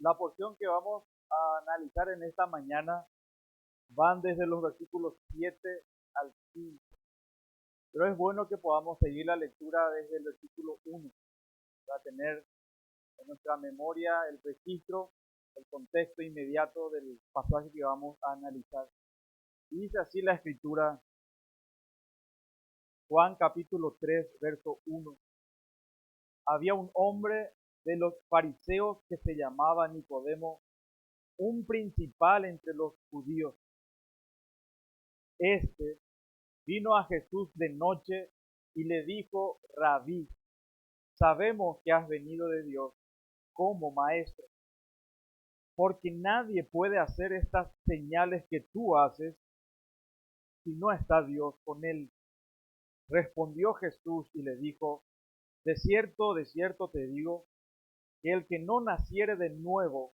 La porción que vamos a analizar en esta mañana van desde los versículos 7 al 15. Pero es bueno que podamos seguir la lectura desde el versículo 1 para tener en nuestra memoria el registro, el contexto inmediato del pasaje que vamos a analizar. Y dice así la escritura, Juan capítulo 3, verso 1. Había un hombre de los fariseos que se llamaba Nicodemo, un principal entre los judíos. Este vino a Jesús de noche y le dijo, Rabí, sabemos que has venido de Dios como maestro, porque nadie puede hacer estas señales que tú haces si no está Dios con él. Respondió Jesús y le dijo, de cierto te digo, que el que no naciere de nuevo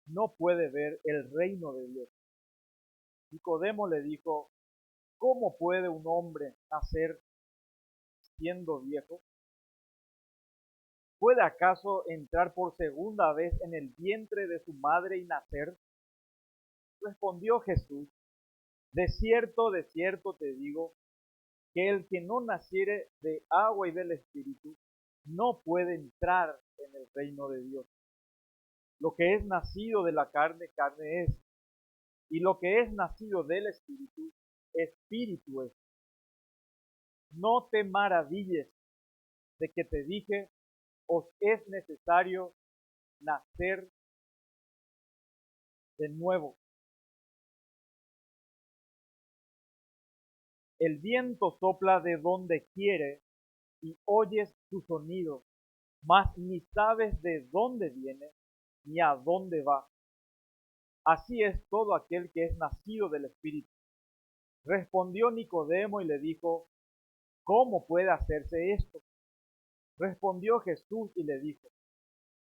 no puede ver el reino de Dios. Nicodemo le dijo, ¿cómo puede un hombre nacer siendo viejo? ¿Puede acaso entrar por segunda vez en el vientre de su madre y nacer? Respondió Jesús, de cierto te digo, que el que no naciere de agua y del Espíritu no puede entrar en el reino de Dios. Lo que es nacido de la carne, carne es, y lo que es nacido del Espíritu, Espíritu es. No te maravilles de que te dije, os es necesario nacer de nuevo. El viento sopla de donde quiere y oyes su sonido, mas ni sabes de dónde viene ni a dónde va. Así es todo aquel que es nacido del Espíritu. Respondió Nicodemo y le dijo, ¿cómo puede hacerse esto? Respondió Jesús y le dijo,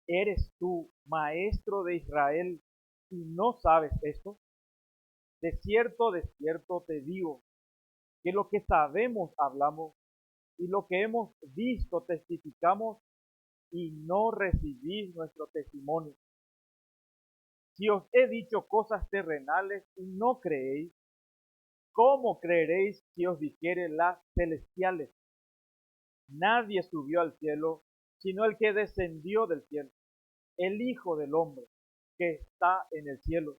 ¿eres tú maestro de Israel y no sabes esto? De cierto te digo, que lo que sabemos hablamos y lo que hemos visto testificamos y no recibís nuestro testimonio. Si os he dicho cosas terrenales y no creéis, ¿cómo creeréis si os dijere las celestiales? Nadie subió al cielo, sino el que descendió del cielo, el Hijo del Hombre, que está en el cielo.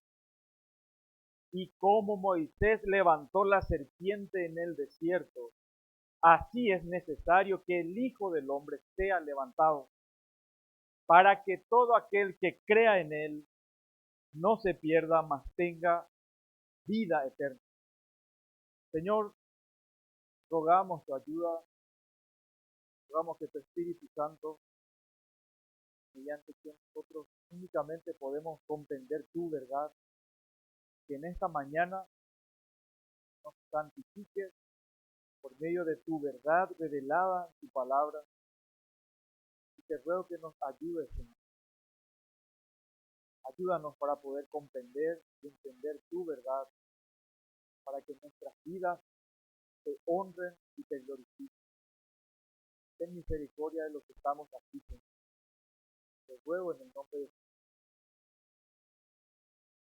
Y como Moisés levantó la serpiente en el desierto, así es necesario que el Hijo del Hombre sea levantado, para que todo aquel que crea en él no se pierda, mas tenga vida eterna. Señor, rogamos tu ayuda, rogamos que tu Espíritu Santo, mediante quien nosotros únicamente podemos comprender tu verdad, que en esta mañana nos santifiques por medio de tu verdad revelada en tu palabra, y te ruego que nos ayudes, Señor. Ayúdanos para poder comprender y entender tu verdad, para que nuestras vidas te honren y te glorifiquen. Ten misericordia de los que estamos aquí, Señor. Te ruego en el nombre de Jesús.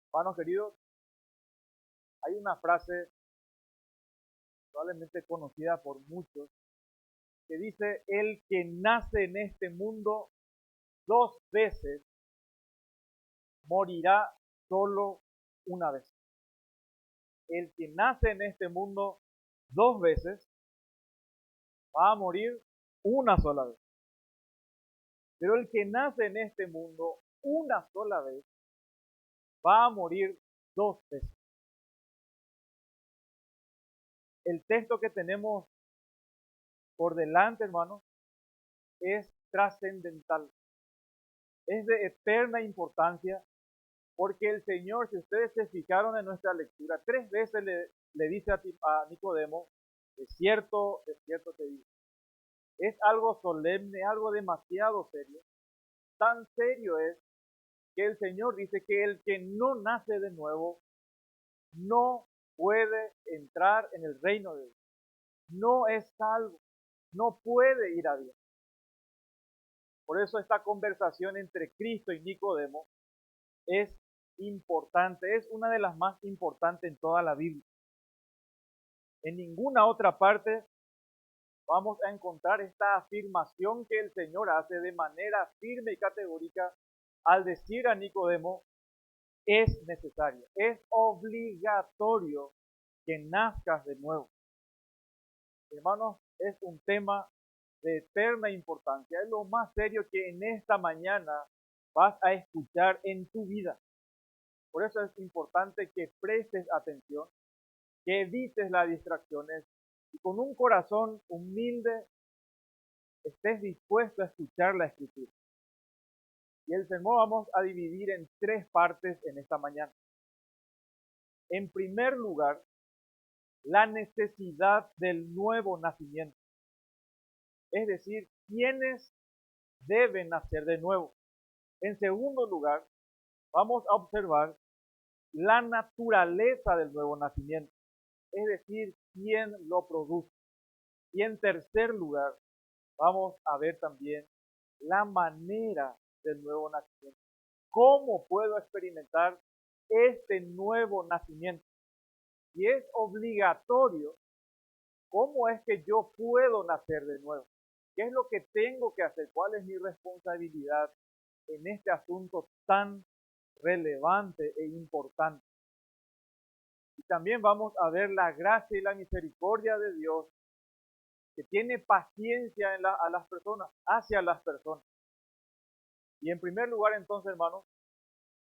Hermanos queridos, hay una frase probablemente conocida por muchos que dice, el que nace en este mundo 2 veces morirá solo una vez. El que nace en este mundo 2 veces va a morir una sola vez. Pero el que nace en este mundo una sola vez va a morir 2 veces. El texto que tenemos por delante, hermanos, es trascendental. Es de eterna importancia porque el Señor, si ustedes se fijaron en nuestra lectura, 3 veces le dice a Nicodemo, de cierto te digo. Es algo solemne, algo demasiado serio. Tan serio es que el Señor dice que el que no nace de nuevo no puede entrar en el reino de Dios. No es salvo, no puede ir a Dios. Por eso esta conversación entre Cristo y Nicodemo es importante, es una de las más importantes en toda la Biblia. En ninguna otra parte vamos a encontrar esta afirmación que el Señor hace de manera firme y categórica al decir a Nicodemo, es necesario, es obligatorio que nazcas de nuevo. Hermanos, es un tema de eterna importancia, es lo más serio que en esta mañana vas a escuchar en tu vida. Por eso es importante que prestes atención, que evites las distracciones y con un corazón humilde estés dispuesto a escuchar la Escritura. Y el sermón vamos a dividir en tres partes en esta mañana. En primer lugar, la necesidad del nuevo nacimiento. Es decir, ¿quiénes deben nacer de nuevo? En segundo lugar, vamos a observar la naturaleza del nuevo nacimiento. Es decir, quién lo produce. Y en tercer lugar, vamos a ver también la manera del nuevo nacimiento. ¿Cómo puedo experimentar este nuevo nacimiento? Y es obligatorio. ¿Cómo es que yo puedo nacer de nuevo? ¿Qué es lo que tengo que hacer? ¿Cuál es mi responsabilidad en este asunto tan relevante e importante? Y también vamos a ver la gracia y la misericordia de Dios que tiene paciencia a las personas, hacia las personas. Y en primer lugar, entonces, hermanos,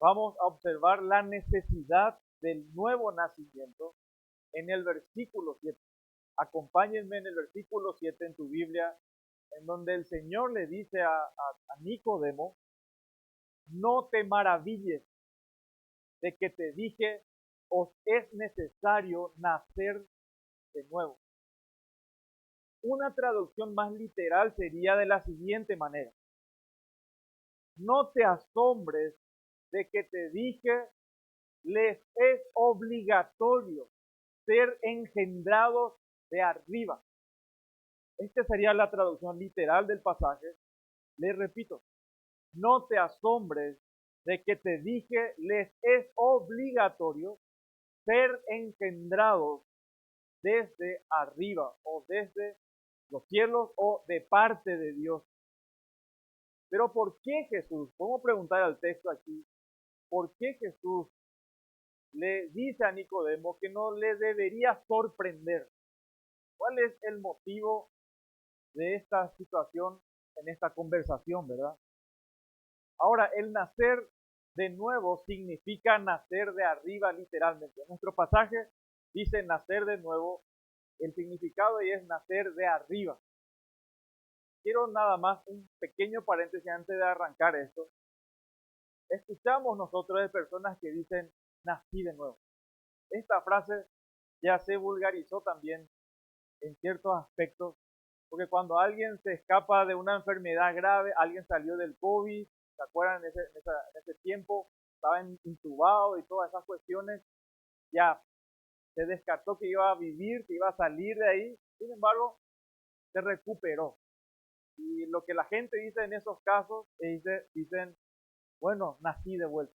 vamos a observar la necesidad del nuevo nacimiento en el versículo 7. Acompáñenme en el versículo 7 en tu Biblia, en donde el Señor le dice a Nicodemo, no te maravilles de que te dije, os es necesario nacer de nuevo. Una traducción más literal sería de la siguiente manera. No te asombres de que te dije, les es obligatorio ser engendrados de arriba. Esta sería la traducción literal del pasaje. Les repito, no te asombres de que te dije, les es obligatorio ser engendrados desde arriba o desde los cielos o de parte de Dios. Pero ¿por qué Jesús? Podemos preguntar al texto aquí, ¿por qué Jesús le dice a Nicodemo que no le debería sorprender? ¿Cuál es el motivo de esta situación en esta conversación, verdad? Ahora, el nacer de nuevo significa nacer de arriba literalmente. Nuestro pasaje dice nacer de nuevo, el significado es nacer de arriba. Quiero nada más un pequeño paréntesis antes de arrancar esto. Escuchamos nosotros de personas que dicen nací de nuevo. Esta frase ya se vulgarizó también en ciertos aspectos, porque cuando alguien se escapa de una enfermedad grave, alguien salió del COVID, ¿se acuerdan? En ese tiempo estaba intubado y todas esas cuestiones, ya se descartó que iba a vivir, que iba a salir de ahí, sin embargo, se recuperó. Y lo que la gente dice en esos casos, dicen, bueno, nací de vuelta.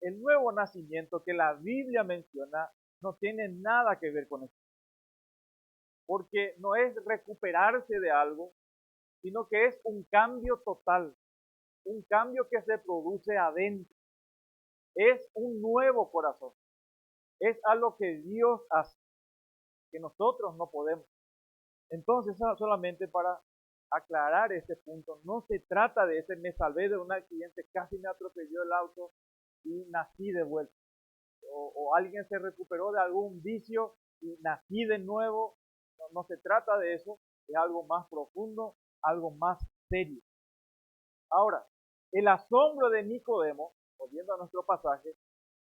El nuevo nacimiento que la Biblia menciona no tiene nada que ver con eso. Porque no es recuperarse de algo, sino que es un cambio total, un cambio que se produce adentro. Es un nuevo corazón. Es algo que Dios hace, que nosotros no podemos. Entonces, solamente para aclarar este punto, no se trata de ese me salvé de un accidente, casi me atropelló el auto y nací de vuelta. O alguien se recuperó de algún vicio y nací de nuevo. No se trata de eso, es algo más profundo, algo más serio. Ahora, el asombro de Nicodemo, volviendo a nuestro pasaje,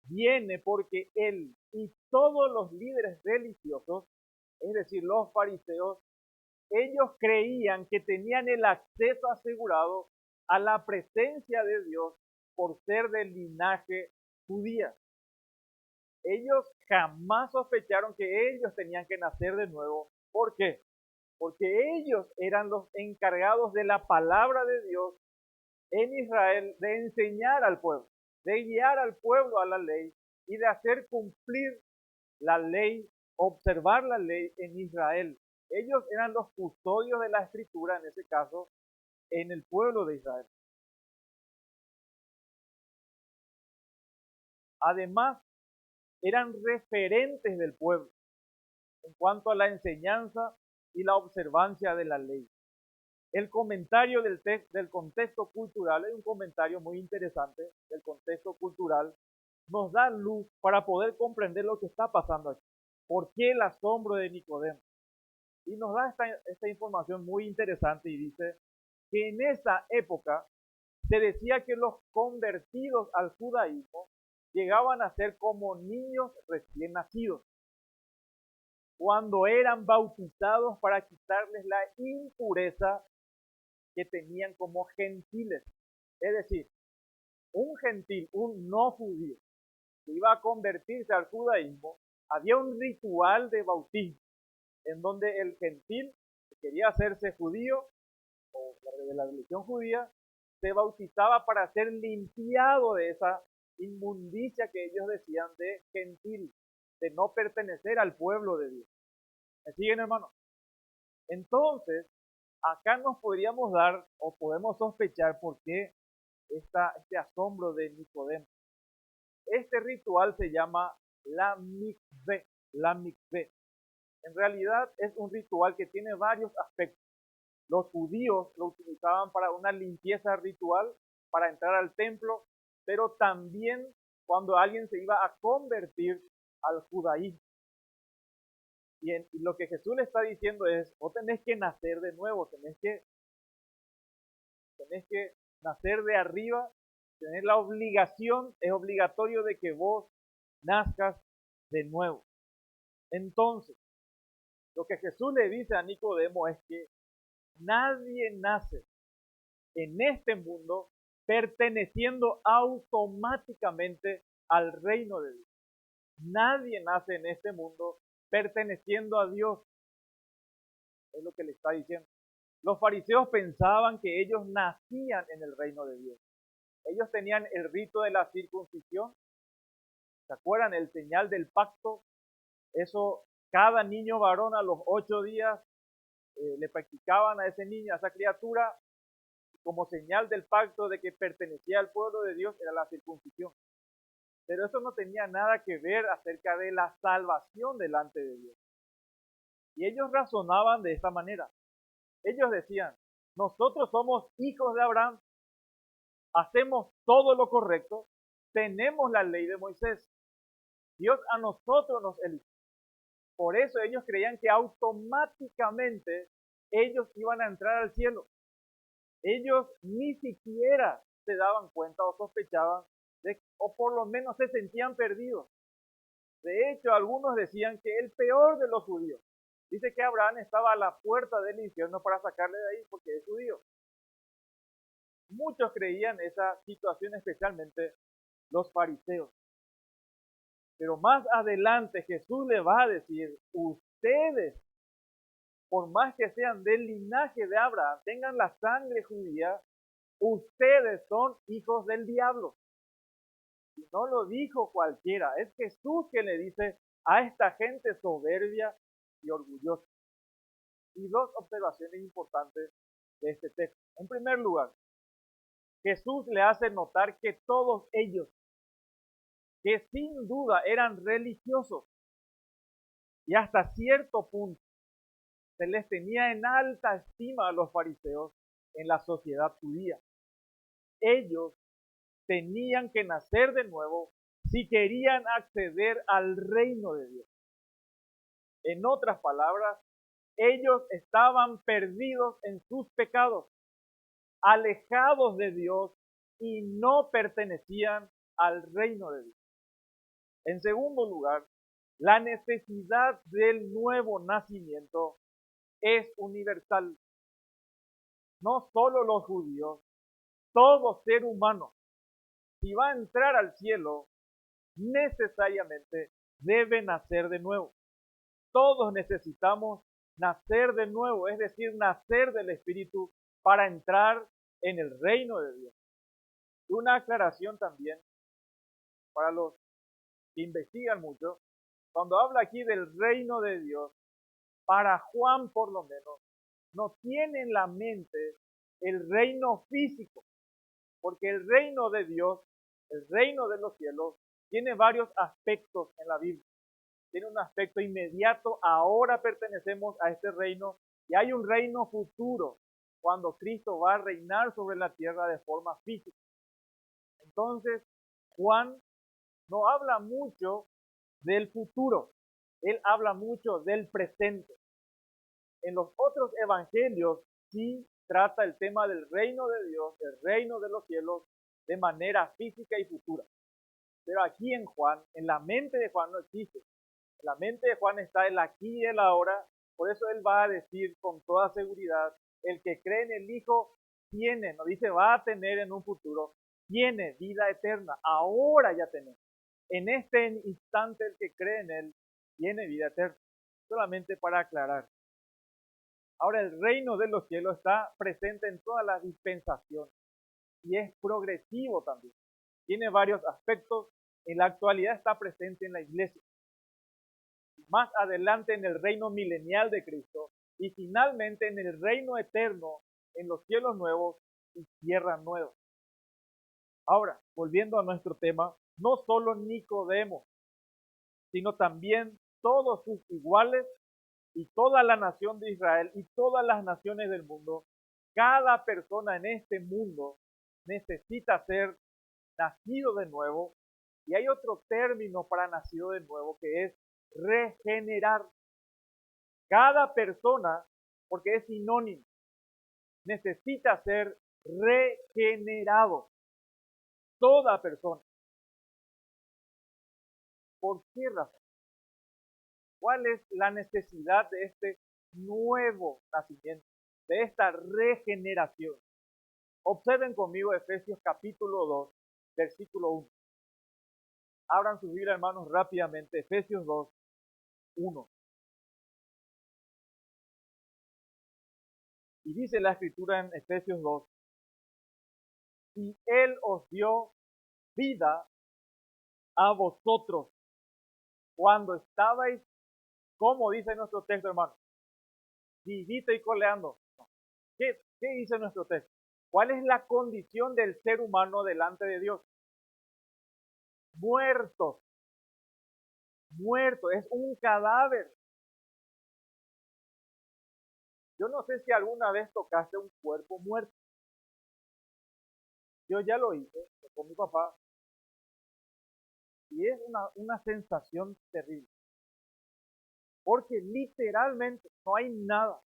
viene porque él y todos los líderes religiosos, es decir, los fariseos, ellos creían que tenían el acceso asegurado a la presencia de Dios por ser del linaje judía. Ellos jamás sospecharon que ellos tenían que nacer de nuevo. ¿Por qué? Porque ellos eran los encargados de la palabra de Dios en Israel de enseñar al pueblo, de guiar al pueblo a la ley y de hacer cumplir la ley, observar la ley en Israel. Ellos eran los custodios de la escritura, en ese caso, en el pueblo de Israel. Además, eran referentes del pueblo en cuanto a la enseñanza y la observancia de la ley. El comentario del contexto cultural es un comentario muy interesante del contexto cultural. Nos da luz para poder comprender lo que está pasando aquí. ¿Por qué el asombro de Nicodemo? Y nos da esta información muy interesante y dice que en esa época se decía que los convertidos al judaísmo llegaban a ser como niños recién nacidos, cuando eran bautizados para quitarles la impureza que tenían como gentiles. Es decir, un gentil, un no judío, que iba a convertirse al judaísmo, había un ritual de bautismo, en donde el gentil que quería hacerse judío, o de la religión judía, se bautizaba para ser limpiado de esa inmundicia que ellos decían de gentil, de no pertenecer al pueblo de Dios. ¿Me siguen, hermano? Entonces, acá nos podríamos dar o podemos sospechar por qué este asombro de Nicodemo. Este ritual se llama la mikveh, la mikveh. En realidad es un ritual que tiene varios aspectos. Los judíos lo utilizaban para una limpieza ritual, para entrar al templo, pero también cuando alguien se iba a convertir al judaísmo. Y lo que Jesús le está diciendo es, vos tenés que nacer de nuevo, tenés que nacer de arriba, tenés la obligación, es obligatorio de que vos nazcas de nuevo. Entonces, lo que Jesús le dice a Nicodemo es que nadie nace en este mundo perteneciendo automáticamente al reino de Dios. Nadie nace en este mundo perteneciendo a Dios. Es lo que le está diciendo. Los fariseos pensaban que ellos nacían en el reino de Dios. Ellos tenían el rito de la circuncisión. ¿Se acuerdan? El señal del pacto. Eso, cada niño varón a los 8 días le practicaban a ese niño, a esa criatura, como señal del pacto de que pertenecía al pueblo de Dios, era la circuncisión. Pero eso no tenía nada que ver acerca de la salvación delante de Dios. Y ellos razonaban de esta manera. Ellos decían, nosotros somos hijos de Abraham, hacemos todo lo correcto, tenemos la ley de Moisés. Dios a nosotros nos eligió. Por eso ellos creían que automáticamente ellos iban a entrar al cielo. Ellos ni siquiera se daban cuenta o sospechaban, o por lo menos se sentían perdidos. De hecho, algunos decían que el peor de los judíos, dice que Abraham estaba a la puerta del infierno para sacarle de ahí porque es judío. Muchos creían esa situación, especialmente los fariseos. Pero más adelante Jesús le va a decir, ustedes, por más que sean del linaje de Abraham, tengan la sangre judía, ustedes son hijos del diablo. Y no lo dijo cualquiera, es Jesús que le dice a esta gente soberbia y orgullosa. Y dos observaciones importantes de este texto. En primer lugar, Jesús le hace notar que todos ellos, que sin duda eran religiosos y hasta cierto punto se les tenía en alta estima a los fariseos en la sociedad judía. Ellos tenían que nacer de nuevo si querían acceder al reino de Dios. En otras palabras, ellos estaban perdidos en sus pecados, alejados de Dios y no pertenecían al reino de Dios. En segundo lugar, la necesidad del nuevo nacimiento es universal. No solo los judíos, todo ser humano, si va a entrar al cielo, necesariamente debe nacer de nuevo. Todos necesitamos nacer de nuevo, es decir, nacer del Espíritu para entrar en el reino de Dios. Y una aclaración también para los que investigan mucho, cuando habla aquí del reino de Dios, para Juan por lo menos, no tiene en la mente el reino físico, porque el reino de Dios, el reino de los cielos, tiene varios aspectos en la Biblia. Tiene un aspecto inmediato, ahora pertenecemos a este reino, y hay un reino futuro, cuando Cristo va a reinar sobre la tierra de forma física. Entonces, Juan no habla mucho del futuro, él habla mucho del presente. En los otros evangelios sí trata el tema del reino de Dios, el reino de los cielos, de manera física y futura. Pero aquí en Juan, en la mente de Juan no existe. En la mente de Juan está el aquí y el ahora. Por eso él va a decir con toda seguridad, el que cree en el Hijo tiene, no dice va a tener en un futuro, tiene vida eterna. Ahora ya tenemos. En este instante el que cree en él tiene vida eterna. Solamente para aclarar. Ahora el reino de los cielos está presente en todas las dispensaciones y es progresivo también. Tiene varios aspectos. En la actualidad está presente en la iglesia. Más adelante en el reino milenial de Cristo y finalmente en el reino eterno, en los cielos nuevos y tierra nueva. Ahora, volviendo a nuestro tema, no solo Nicodemo, sino también todos sus iguales y toda la nación de Israel y todas las naciones del mundo, cada persona en este mundo necesita ser nacido de nuevo. Y hay otro término para nacido de nuevo que es regenerar. Cada persona, porque es sinónimo, necesita ser regenerado. Toda persona. ¿Por qué razón? ¿Cuál es la necesidad de este nuevo nacimiento, de esta regeneración? Observen conmigo Efesios capítulo 2, versículo 1. Abran su Biblia, hermanos, rápidamente. Efesios 2, 1. Y dice la escritura en Efesios 2, y Él os dio vida a vosotros cuando estabais, como dice nuestro texto, hermano, vivito y coleando. ¿Qué dice nuestro texto? ¿Cuál es la condición del ser humano delante de Dios? Muertos. Muerto, es un cadáver. Yo no sé si alguna vez tocaste un cuerpo muerto. Yo ya lo hice con mi papá y es una sensación terrible. Porque literalmente no hay nada.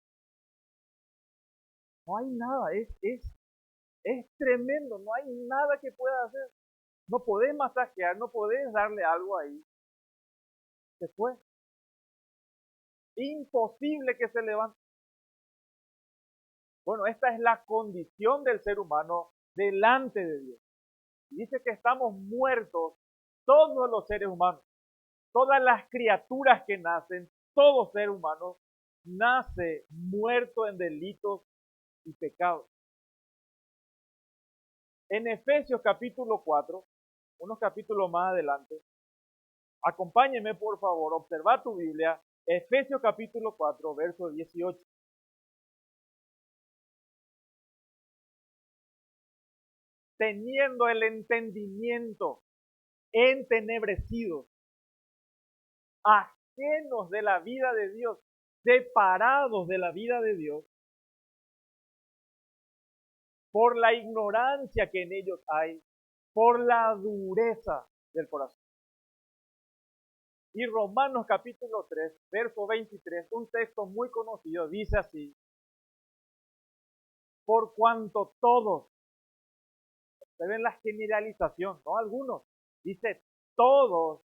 No hay nada. Es tremendo. No hay nada que pueda hacer. No podés masajear, no podés darle algo ahí. Se fue. Imposible que se levante. Bueno, esta es la condición del ser humano delante de Dios. Dice que estamos muertos todos los seres humanos, todas las criaturas que nacen, todo ser humano nace muerto en delitos y pecados. En Efesios capítulo 4, unos capítulos más adelante, acompáñenme por favor, observa tu Biblia, Efesios capítulo 4, verso 18. Teniendo el entendimiento entenebrecido, ajenos de la vida de Dios, separados de la vida de Dios, por la ignorancia que en ellos hay, por la dureza del corazón. Y Romanos capítulo 3, verso 23, un texto muy conocido, dice así: por cuanto todos, se ven la generalización, no algunos, dice todos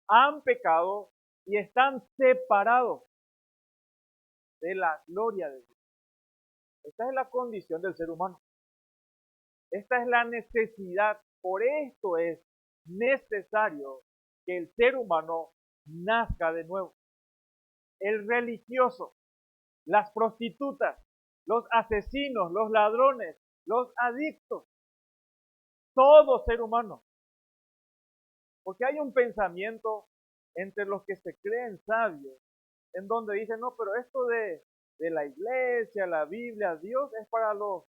han pecado y están separados de la gloria de Dios. Esta es la condición del ser humano. Esta es la necesidad. Por esto es necesario que el ser humano nazca de nuevo. El religioso, las prostitutas, los asesinos, los ladrones, los adictos, todo ser humano. Porque hay un pensamiento entre los que se creen sabios, en donde dicen, no, pero esto de la iglesia, la Biblia, Dios es para los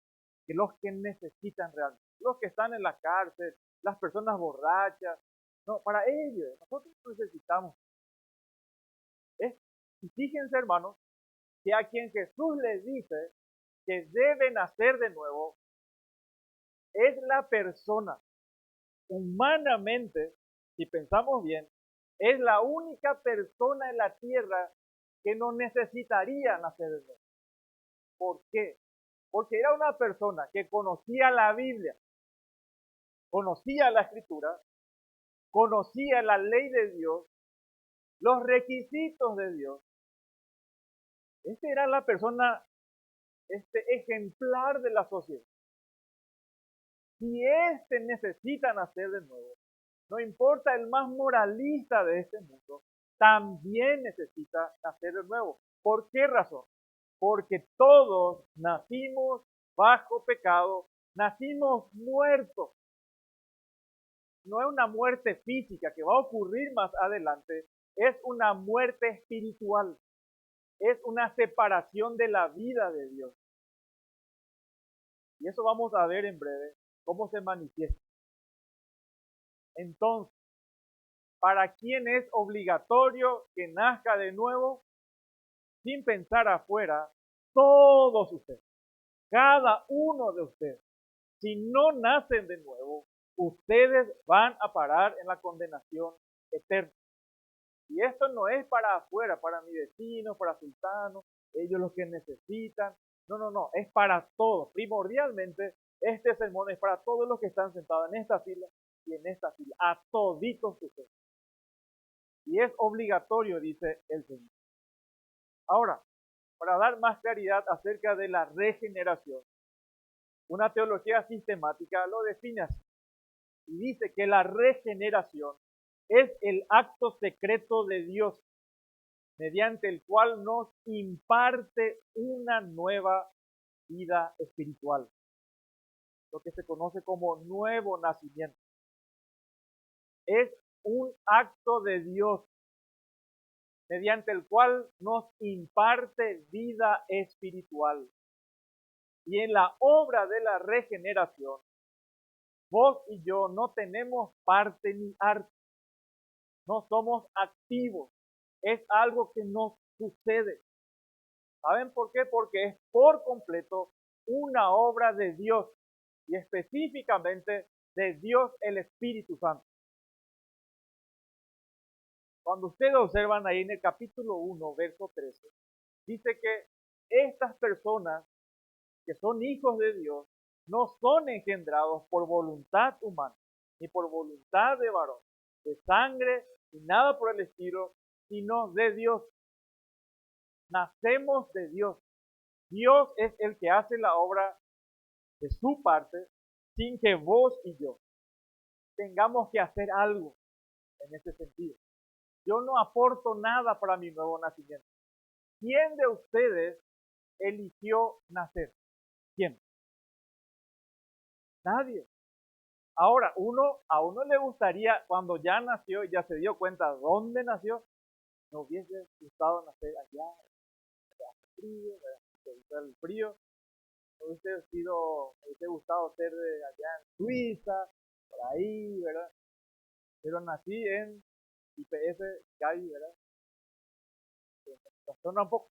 que necesitan realmente, los que están en la cárcel, las personas borrachas, no, para ellos, nosotros necesitamos. Y fíjense, hermanos, que a quien Jesús les dice que debe nacer de nuevo, es la persona humanamente, si pensamos bien, es la única persona en la tierra que no necesitaría nacer de nuevo. ¿Por qué? Porque era una persona que conocía la Biblia, conocía la Escritura, conocía la ley de Dios, los requisitos de Dios. Esta era la persona ejemplar de la sociedad. Si éste necesita nacer de nuevo, no importa el más moralista de este mundo, también necesita nacer de nuevo. ¿Por qué razón? Porque todos nacimos bajo pecado, nacimos muertos. No es una muerte física que va a ocurrir más adelante, es una muerte espiritual, es una separación de la vida de Dios. Y eso vamos a ver en breve cómo se manifiesta. Entonces, ¿para quién es obligatorio que nazca de nuevo? Sin pensar afuera, todos ustedes, cada uno de ustedes, si no nacen de nuevo, ustedes van a parar en la condenación eterna. Y esto no es para afuera, para mi vecino, para sultano, ellos los que necesitan. No, es para todos. Primordialmente, este sermón es para todos los que están sentados en esta fila y en esta fila, a toditos ustedes. Y es obligatorio, dice el Señor. Ahora, para dar más claridad acerca de la regeneración, una teología sistemática lo define así y dice que la regeneración es el acto secreto de Dios mediante el cual nos imparte una nueva vida espiritual, lo que se conoce como nuevo nacimiento. Es un acto de Dios mediante el cual nos imparte vida espiritual. Y en la obra de la regeneración, vos y yo no tenemos parte ni arte, no somos activos, es algo que nos sucede. ¿Saben por qué? Porque es por completo una obra de Dios y específicamente de Dios el Espíritu Santo. Cuando ustedes observan ahí en el capítulo 1, verso 13, dice que estas personas que son hijos de Dios no son engendrados por voluntad humana, ni por voluntad de varón, de sangre, ni nada por el estilo, sino de Dios. Nacemos de Dios. Dios es el que hace la obra de su parte sin que vos y yo tengamos que hacer algo en ese sentido. Yo no aporto nada para mi nuevo nacimiento. ¿Quién de ustedes eligió nacer? ¿Quién? Nadie. Ahora, a uno le gustaría, cuando ya nació y ya se dio cuenta dónde nació, no hubiese gustado nacer allá, hace frío, el frío, no hubiese gustado ser de allá en Suiza, por ahí, ¿verdad? Pero nací en IPF Cali, ¿verdad? La zona un poco,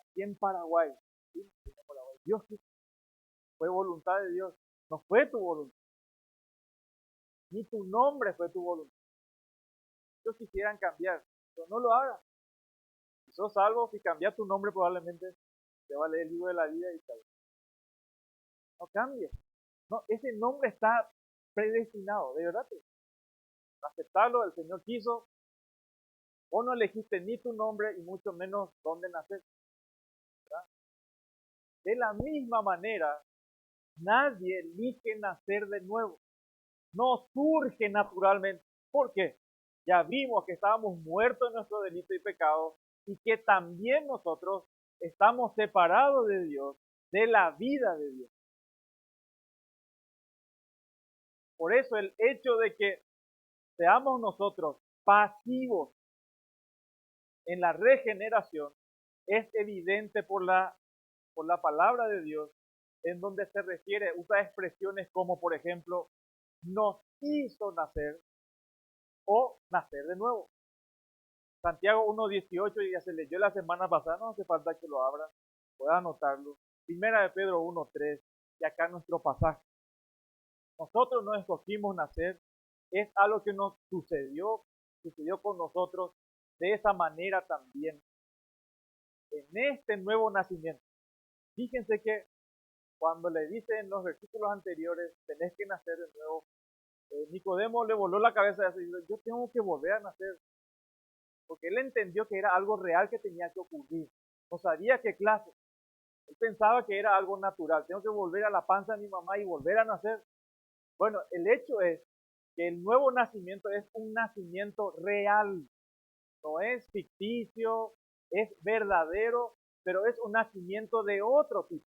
aquí en Paraguay, ¿sí? En Paraguay. Dios quiso, fue voluntad de Dios, no fue tu voluntad, ni tu nombre fue tu voluntad. Ellos quisieran cambiar, pero no lo hagas. Si sos salvo, si cambias tu nombre, probablemente te va a leer el libro de la vida y tal. No cambies. No, ese nombre está predestinado, de verdad. Aceptarlo, el Señor quiso. Vos no elegiste ni tu nombre y mucho menos dónde nacer. ¿Verdad? De la misma manera, nadie elige nacer de nuevo. No surge naturalmente. ¿Por qué? Ya vimos que estábamos muertos en nuestro delito y pecado y que también nosotros estamos separados de Dios, de la vida de Dios. Por eso el hecho de que seamos nosotros pasivos en la regeneración es evidente por la palabra de Dios, en donde se refiere, usa expresiones como, por ejemplo, nos hizo nacer o nacer de nuevo. Santiago 1.18 ya se leyó la semana pasada, no hace falta que lo abra, pueda anotarlo. Primera de Pedro 1.3, y acá nuestro pasaje. Nosotros no escogimos nacer, es algo que nos sucedió con nosotros de esa manera también. En este nuevo nacimiento, fíjense que cuando le dice en los versículos anteriores, tenés que nacer de nuevo, Nicodemo le voló la cabeza y dijo, yo tengo que volver a nacer, porque él entendió que era algo real que tenía que ocurrir. No sabía qué clase. Él pensaba que era algo natural. Tengo que volver a la panza de mi mamá y volver a nacer. Bueno, el hecho es que el nuevo nacimiento es un nacimiento real. No es ficticio, es verdadero, pero es un nacimiento de otro tipo.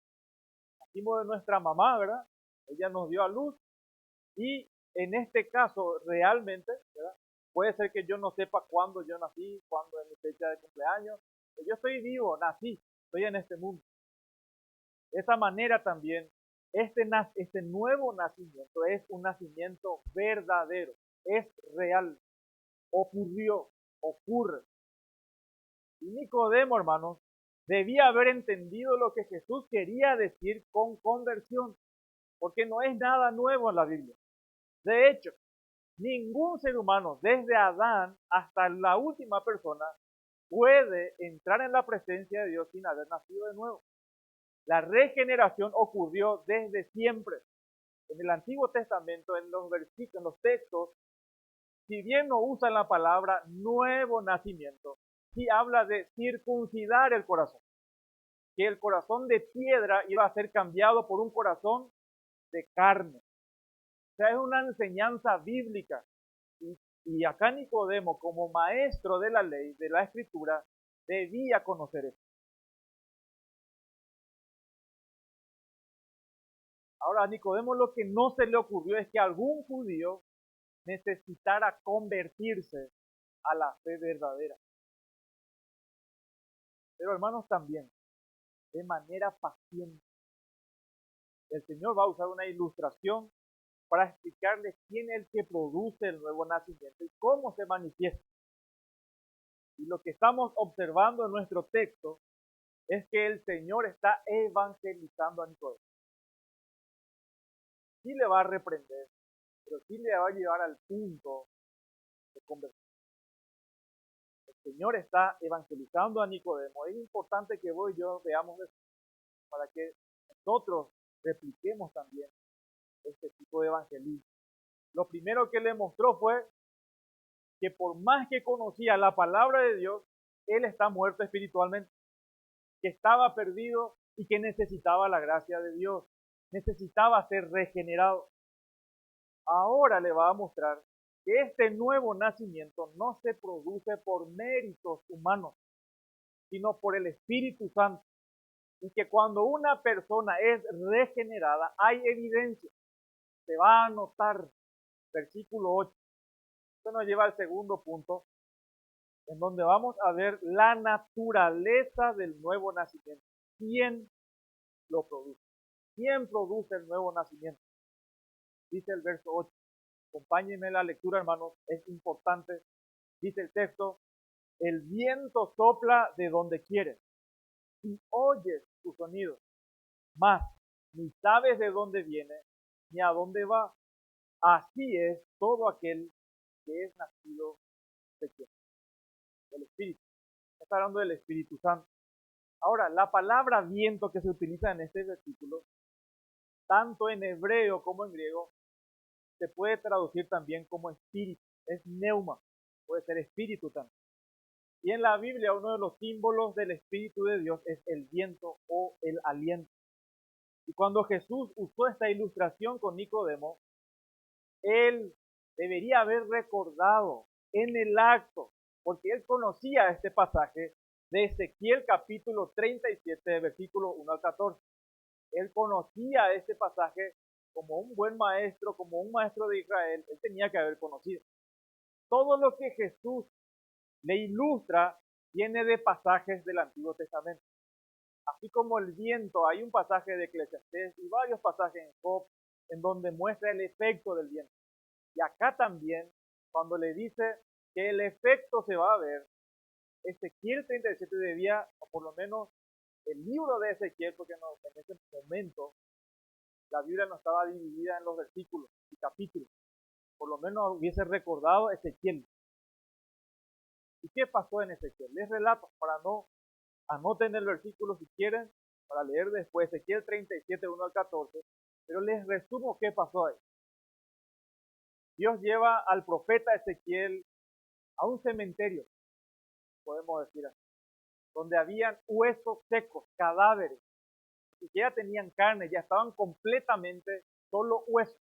Nacimos de nuestra mamá, ¿verdad? Ella nos dio a luz y en este caso realmente, ¿verdad? Puede ser que yo no sepa cuándo yo nací, cuándo es mi fecha de cumpleaños. Yo estoy vivo, nací, estoy en este mundo. De esa manera también, este nuevo nacimiento es un nacimiento verdadero, es real, ocurre. Y Nicodemo, hermanos, debía haber entendido lo que Jesús quería decir con conversión, porque no es nada nuevo en la Biblia. De hecho, ningún ser humano, desde Adán hasta la última persona, puede entrar en la presencia de Dios sin haber nacido de nuevo. La regeneración ocurrió desde siempre. En el Antiguo Testamento, en los versículos, en los textos, si bien no usan la palabra nuevo nacimiento, sí habla de circuncidar el corazón. Que el corazón de piedra iba a ser cambiado por un corazón de carne. O sea, es una enseñanza bíblica. Y acá Nicodemo, como maestro de la ley, de la escritura, debía conocer eso. Ahora, a Nicodemo lo que no se le ocurrió es que algún judío necesitara convertirse a la fe verdadera. Pero hermanos, también, de manera paciente, el Señor va a usar una ilustración para explicarles quién es el que produce el nuevo nacimiento y cómo se manifiesta. Y lo que estamos observando en nuestro texto es que el Señor está evangelizando a Nicodemo. Sí le va a reprender, pero sí le va a llevar al punto de conversión. El Señor está evangelizando a Nicodemo. Es importante que vos y yo veamos eso para que nosotros repliquemos también este tipo de evangelismo. Lo primero que le mostró fue que por más que conocía la palabra de Dios, él está muerto espiritualmente, que estaba perdido y que necesitaba la gracia de Dios, necesitaba ser regenerado. Ahora le va a mostrar que este nuevo nacimiento no se produce por méritos humanos, sino por el Espíritu Santo. Y que cuando una persona es regenerada, hay evidencia. Se va a notar. Versículo 8. Esto nos lleva al segundo punto, en donde vamos a ver la naturaleza del nuevo nacimiento. ¿Quién lo produce? ¿Quién produce el nuevo nacimiento? Dice el verso 8. Acompáñenme la lectura, hermanos, es importante. Dice el texto, el viento sopla de donde quiere y oyes su sonido, mas ni sabes de dónde viene ni a dónde va. Así es todo aquel que es nacido de quién? Del Espíritu. Está hablando del Espíritu Santo. Ahora, la palabra viento que se utiliza en este versículo, tanto en hebreo como en griego, se puede traducir también como espíritu. Es neuma, puede ser espíritu también. Y en la Biblia uno de los símbolos del Espíritu de Dios es el viento o el aliento. Y cuando Jesús usó esta ilustración con Nicodemo, él debería haber recordado en el acto, porque él conocía este pasaje de Ezequiel capítulo 37, versículo 1 al 14. Él conocía este pasaje como un buen maestro, como un maestro de Israel, él tenía que haber conocido. Todo lo que Jesús le ilustra viene de pasajes del Antiguo Testamento. Así como el viento, hay un pasaje de Eclesiastés y varios pasajes en Job en donde muestra el efecto del viento. Y acá también, cuando le dice que el efecto se va a ver, Ezequiel 37 debía, o por lo menos el libro de Ezequiel, porque no, en ese momento la Biblia no estaba dividida en los versículos y capítulos, por lo menos hubiese recordado Ezequiel. ¿Y qué pasó en Ezequiel? Les relato, para no, anoten el versículo si quieren, para leer después, Ezequiel 37, 1 al 14, pero les resumo qué pasó ahí. Dios lleva al profeta Ezequiel a un cementerio, podemos decir así, donde habían huesos secos, cadáveres, que ya tenían carne, ya estaban completamente solo huesos,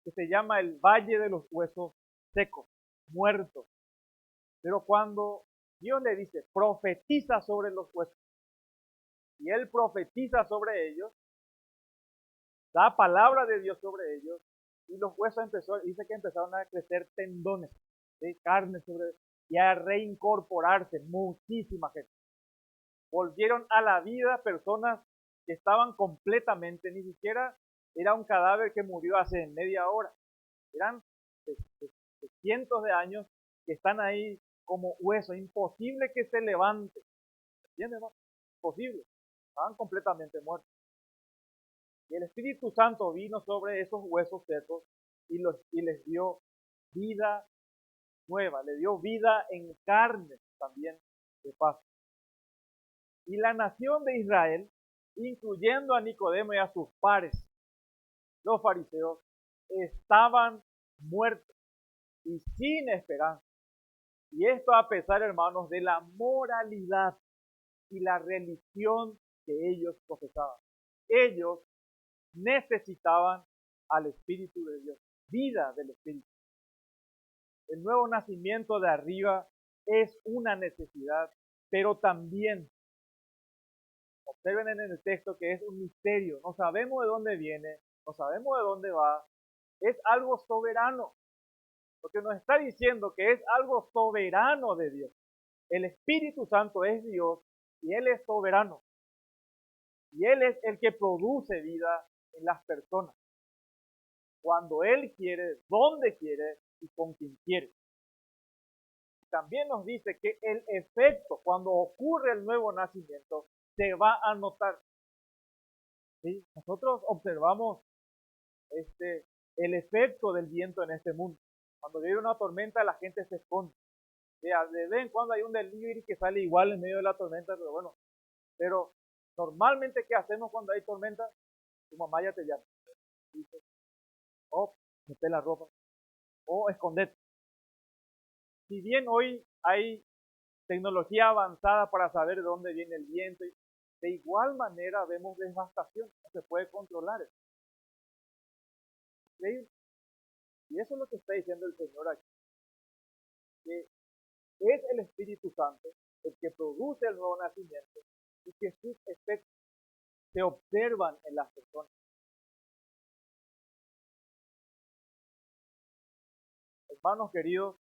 que se llama el Valle de los Huesos Secos, muertos. Pero cuando Dios le dice, profetiza sobre los huesos, y él profetiza sobre ellos, da palabra de Dios sobre ellos, y los huesos dice que empezaron a crecer tendones de carne y a reincorporarse muchísima gente. Volvieron a la vida personas que estaban completamente, ni siquiera era un cadáver que murió hace media hora, eran de cientos de años que están ahí como hueso, imposible que se levante, ¿entiendes? Imposible, estaban completamente muertos. Y el Espíritu Santo vino sobre esos huesos secos y les dio vida nueva, le dio vida en carne también de paz. Y la nación de Israel, incluyendo a Nicodemo y a sus pares, los fariseos, estaban muertos y sin esperanza. Y esto a pesar, hermanos, de la moralidad y la religión que ellos profesaban. Ellos necesitaban al Espíritu de Dios, vida del Espíritu. El nuevo nacimiento de arriba es una necesidad, pero también, observen en el texto que es un misterio, no sabemos de dónde viene, no sabemos de dónde va, es algo soberano, porque nos está diciendo que es algo soberano de Dios. El Espíritu Santo es Dios y Él es soberano. Y Él es el que produce vida en las personas. Cuando Él quiere, donde quiere y con quien quiere. También nos dice que el efecto, cuando ocurre el nuevo nacimiento, se va a notar. ¿Sí? Nosotros observamos el efecto del viento en este mundo. Cuando viene una tormenta, la gente se esconde. De vez en cuando hay un delivery que sale igual en medio de la tormenta, pero bueno. Pero normalmente, ¿qué hacemos cuando hay tormenta? Tu mamá ya te llama. Dice, oh, mete la ropa. O escondete. Si bien hoy hay tecnología avanzada para saber de dónde viene el viento, de igual manera vemos devastación, no se puede controlar eso. ¿Sí? Y eso es lo que está diciendo el Señor aquí, que es el Espíritu Santo el que produce el nuevo nacimiento y que sus efectos se observan en las personas. Hermanos queridos,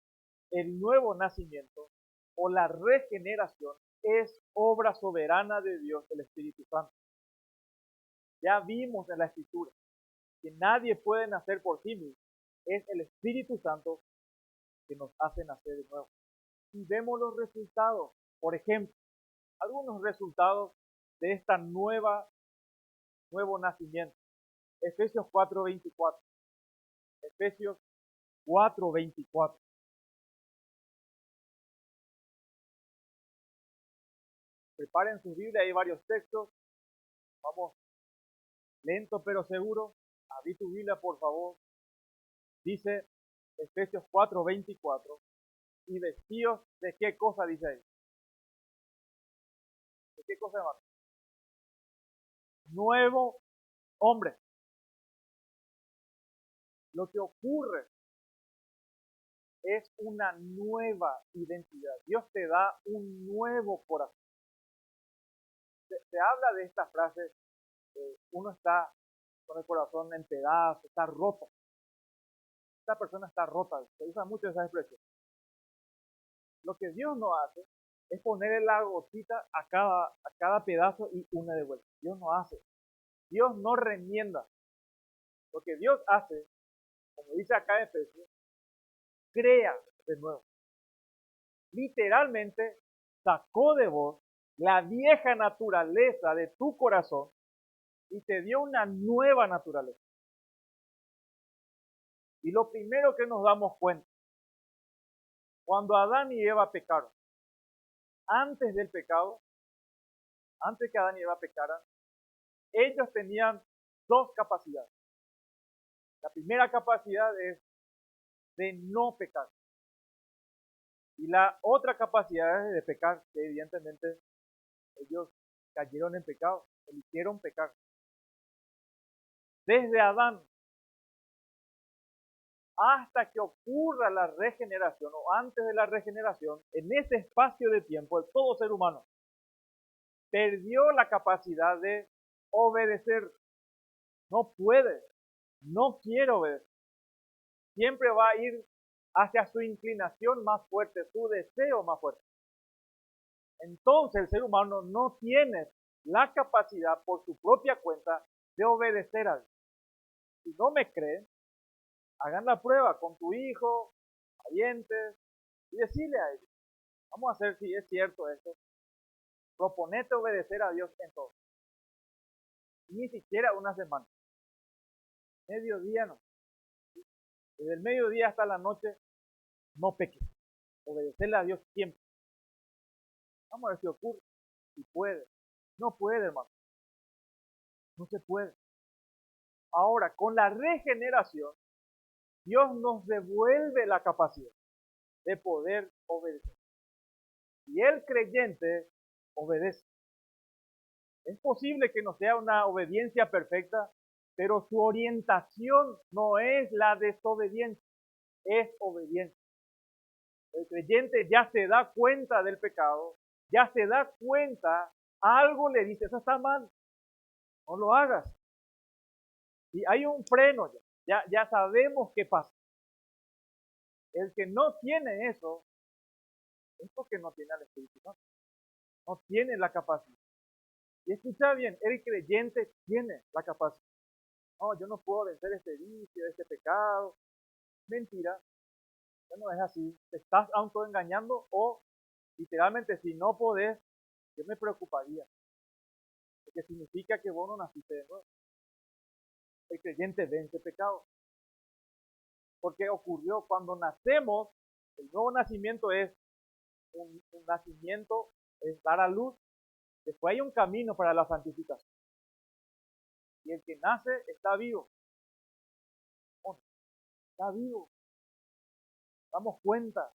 el nuevo nacimiento o la regeneración es obra soberana de Dios, el Espíritu Santo. Ya vimos en la Escritura que nadie puede nacer por sí mismo. Es el Espíritu Santo que nos hace nacer de nuevo. Y vemos los resultados. Por ejemplo, algunos resultados de esta nuevo nacimiento. Efesios 4:24. Efesios 4:24. Preparen su Biblia, hay varios textos. Vamos lento pero seguro. Abrí tu Biblia, por favor. Dice Efesios 4:24. Y vestidos de qué cosa dice ahí. ¿De qué cosa, hermano? Nuevo hombre. Lo que ocurre es una nueva identidad. Dios te da un nuevo corazón. Se habla de esta frase uno está con el corazón en pedazos, está roto. Esta persona está rota, se usa mucho esa expresión. Lo que Dios no hace es ponerle la gotita a cada pedazo y une de vuelta. Dios no hace. Dios no remienda. Lo que Dios hace, como dice acá en Efesios, crea de nuevo. Literalmente sacó de vos la vieja naturaleza de tu corazón y te dio una nueva naturaleza. Y lo primero que nos damos cuenta, cuando Adán y Eva pecaron, antes del pecado, antes que Adán y Eva pecaran, ellos tenían dos capacidades. La primera capacidad es de no pecar. Y la otra capacidad es de pecar, que evidentemente ellos cayeron en pecado, eligieron pecar. Desde Adán hasta que ocurra la regeneración o antes de la regeneración, en ese espacio de tiempo, todo ser humano perdió la capacidad de obedecer. No puede, no quiere obedecer. Siempre va a ir hacia su inclinación más fuerte, su deseo más fuerte. Entonces el ser humano no tiene la capacidad por su propia cuenta de obedecer a Dios. Si no me creen, hagan la prueba con tu hijo, parientes, y decirle a ellos, vamos a hacer si es cierto esto, proponete obedecer a Dios en todo. Ni siquiera una semana. Mediodía no. Desde el mediodía hasta la noche, no peques. Obedecerle a Dios siempre. Vamos a ver si ocurre. Si puede. No puede, hermano. No se puede. Ahora, con la regeneración, Dios nos devuelve la capacidad de poder obedecer. Y el creyente obedece. Es posible que no sea una obediencia perfecta, pero su orientación no es la desobediencia, es obediencia. El creyente ya se da cuenta del pecado, ya se da cuenta, algo le dice, eso está mal, no lo hagas. Y hay un freno ya sabemos qué pasa. El que no tiene eso es porque no tiene al Espíritu Santo, no tiene la capacidad. Y escucha bien, el creyente tiene la capacidad. No, yo no puedo vencer este vicio, este pecado. Mentira, no es así. Te estás autoengañando o literalmente si no podés, yo me preocuparía. Porque significa que vos no naciste de nuevo. El creyente vence pecado. Porque ocurrió cuando nacemos, el nuevo nacimiento es un nacimiento, es dar a luz. Después hay un camino para la santificación. Y el que nace está vivo. Está vivo. Damos cuenta.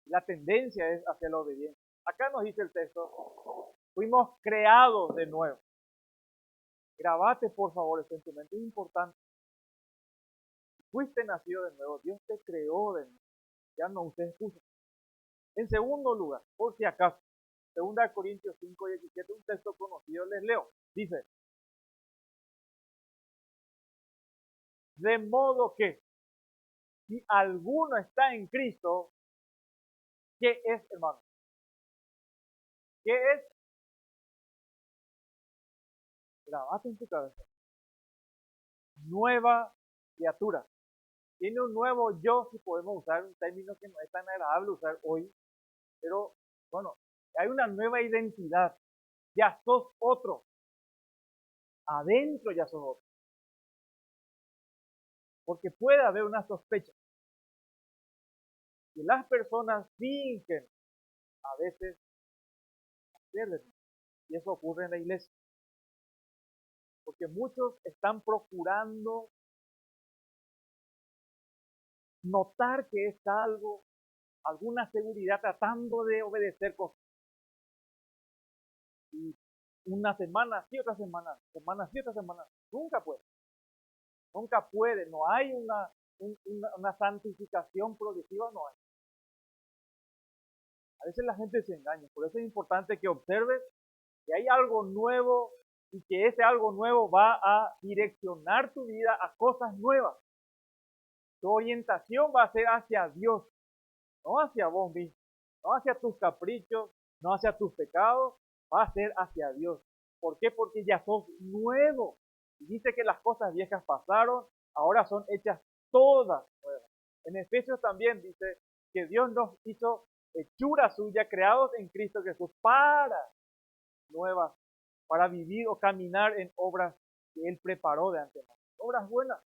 La tendencia es hacia la obediencia. Acá nos dice el texto, fuimos creados de nuevo. Grabate, por favor, esto en tu mente, es importante. Fuiste nacido de nuevo, Dios te creó de nuevo. Ya no ustedes excusa. En segundo lugar, por si acaso, 2 Corintios 5:17, un texto conocido, les leo. Dice, de modo que si alguno está en Cristo, ¿qué es, hermano? ¿Qué es? Grabate en tu cabeza. Nueva criatura. Tiene un nuevo yo, si podemos usar un término que no es tan agradable usar hoy, pero bueno, hay una nueva identidad. Ya sos otro. Adentro ya sos otro. Porque puede haber una sospecha. Que las personas fingen a veces pierden. Y eso ocurre en la iglesia. Porque muchos están procurando notar que es algo, alguna seguridad tratando de obedecer cosas. Y una semana, sí, otra semana, semanas, sí, otra semana. Nunca puede. Nunca puede. No hay una santificación progresiva, no hay. A veces la gente se engaña. Por eso es importante que observes que hay algo nuevo y que ese algo nuevo va a direccionar tu vida a cosas nuevas. Tu orientación va a ser hacia Dios, no hacia vos mismo, no hacia tus caprichos, no hacia tus pecados, va a ser hacia Dios. ¿Por qué? Porque ya sos nuevo. Y dice que las cosas viejas pasaron, ahora son hechas todas nuevas. En Efesios también dice que Dios nos hizo hechura suya, creados en Cristo Jesús para nuevas, para vivir o caminar en obras que Él preparó de antemano. Obras buenas.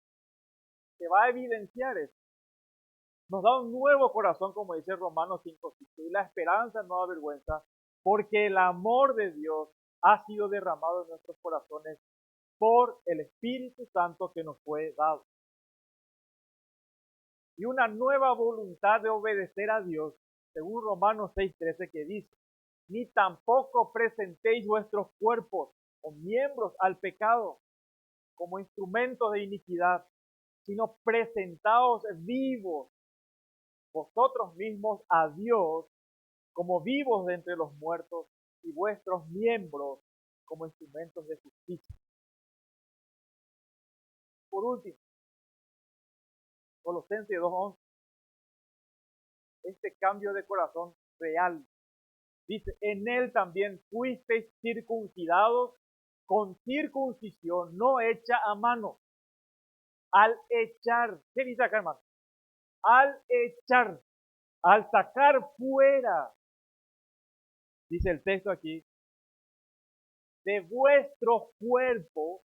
Se va a evidenciar eso. Nos da un nuevo corazón, como dice Romanos 5:5, y la esperanza no avergüenza, porque el amor de Dios ha sido derramado en nuestros corazones por el Espíritu Santo que nos fue dado. Y una nueva voluntad de obedecer a Dios, según Romanos 6:13, que dice, ni tampoco presentéis vuestros cuerpos o miembros al pecado como instrumentos de iniquidad, sino presentaos vivos vosotros mismos a Dios como vivos de entre los muertos y vuestros miembros como instrumentos de justicia. Por último, Colosenses 2:11, este cambio de corazón real. Dice, en él también fuisteis circuncidados con circuncisión no hecha a mano. Al echar, ¿qué dice acá, hermano? Al echar, al sacar fuera, dice el texto aquí, de vuestro cuerpo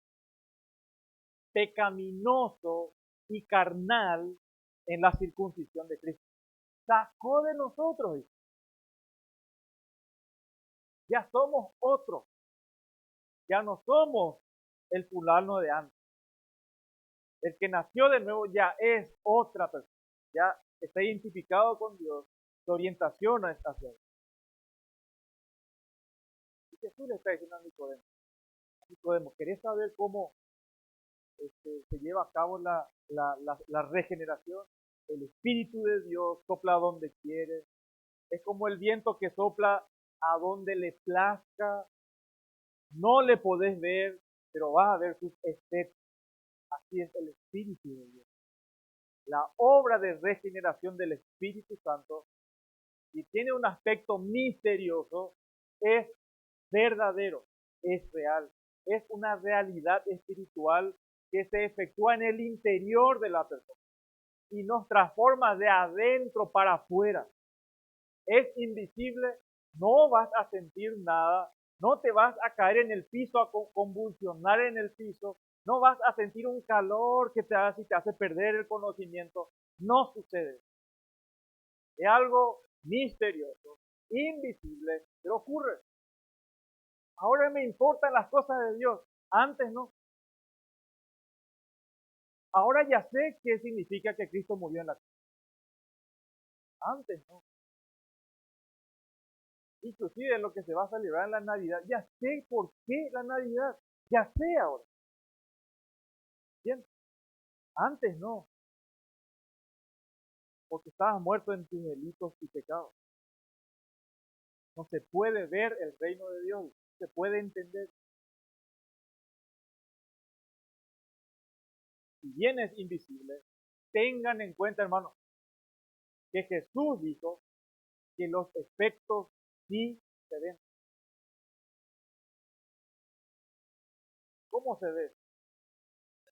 pecaminoso y carnal en la circuncisión de Cristo. Sacó de nosotros, dice. Ya somos otros. Ya no somos el fulano de antes. El que nació de nuevo ya es otra persona. Ya está identificado con Dios. Su orientación es hacia Dios. Y Jesús le está diciendo a Nicodemo, ¿querés saber cómo se lleva a cabo la regeneración? El Espíritu de Dios sopla donde quiere. Es como el viento que sopla a donde le plazca. No le podés ver, pero vas a ver sus efectos. Así es el Espíritu de Dios. La obra de regeneración del Espíritu Santo, y tiene un aspecto misterioso, es verdadero, es real, es una realidad espiritual que se efectúa en el interior de la persona y nos transforma de adentro para afuera. Es invisible, no vas a sentir nada, no te vas a caer en el piso, a convulsionar en el piso, no vas a sentir un calor que te hace perder el conocimiento. No sucede. Es algo misterioso, invisible, pero ocurre. Ahora me importan las cosas de Dios, antes no. Ahora ya sé qué significa que Cristo murió en la cruz. Antes no. Inclusive en lo que se va a celebrar en la Navidad, ya sé por qué la Navidad, ya sé ahora. Bien, antes no, porque estabas muerto en tus delitos y pecados. No se puede ver el reino de Dios, no se puede entender. Si bien es invisible, tengan en cuenta, hermanos, que Jesús dijo que los efectos sí se ven. ¿Cómo se ve?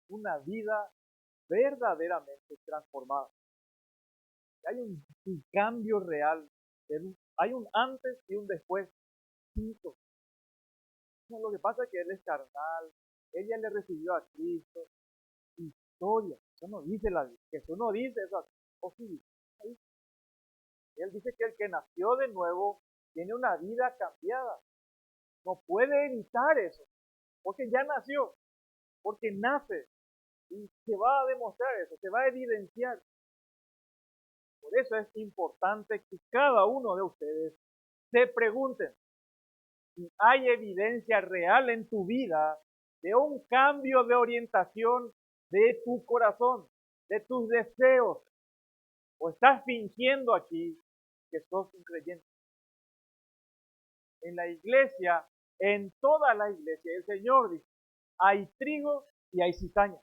Una vida verdaderamente transformada. Hay un cambio real, hay un antes y un después. No, lo que pasa es que él es carnal, ella le recibió a Cristo, historia, eso no dice la Biblia, Jesús no dice eso, o sí dice. Él dice que el que nació de nuevo tiene una vida cambiada, no puede evitar eso, porque ya nació, porque nace, y se va a demostrar eso, se va a evidenciar. Por eso es importante que cada uno de ustedes se pregunten si hay evidencia real en tu vida de un cambio de orientación de tu corazón, de tus deseos, o estás fingiendo aquí que sos un creyente. En la iglesia en toda la iglesia. El Señor dice, hay trigo y hay cizaña.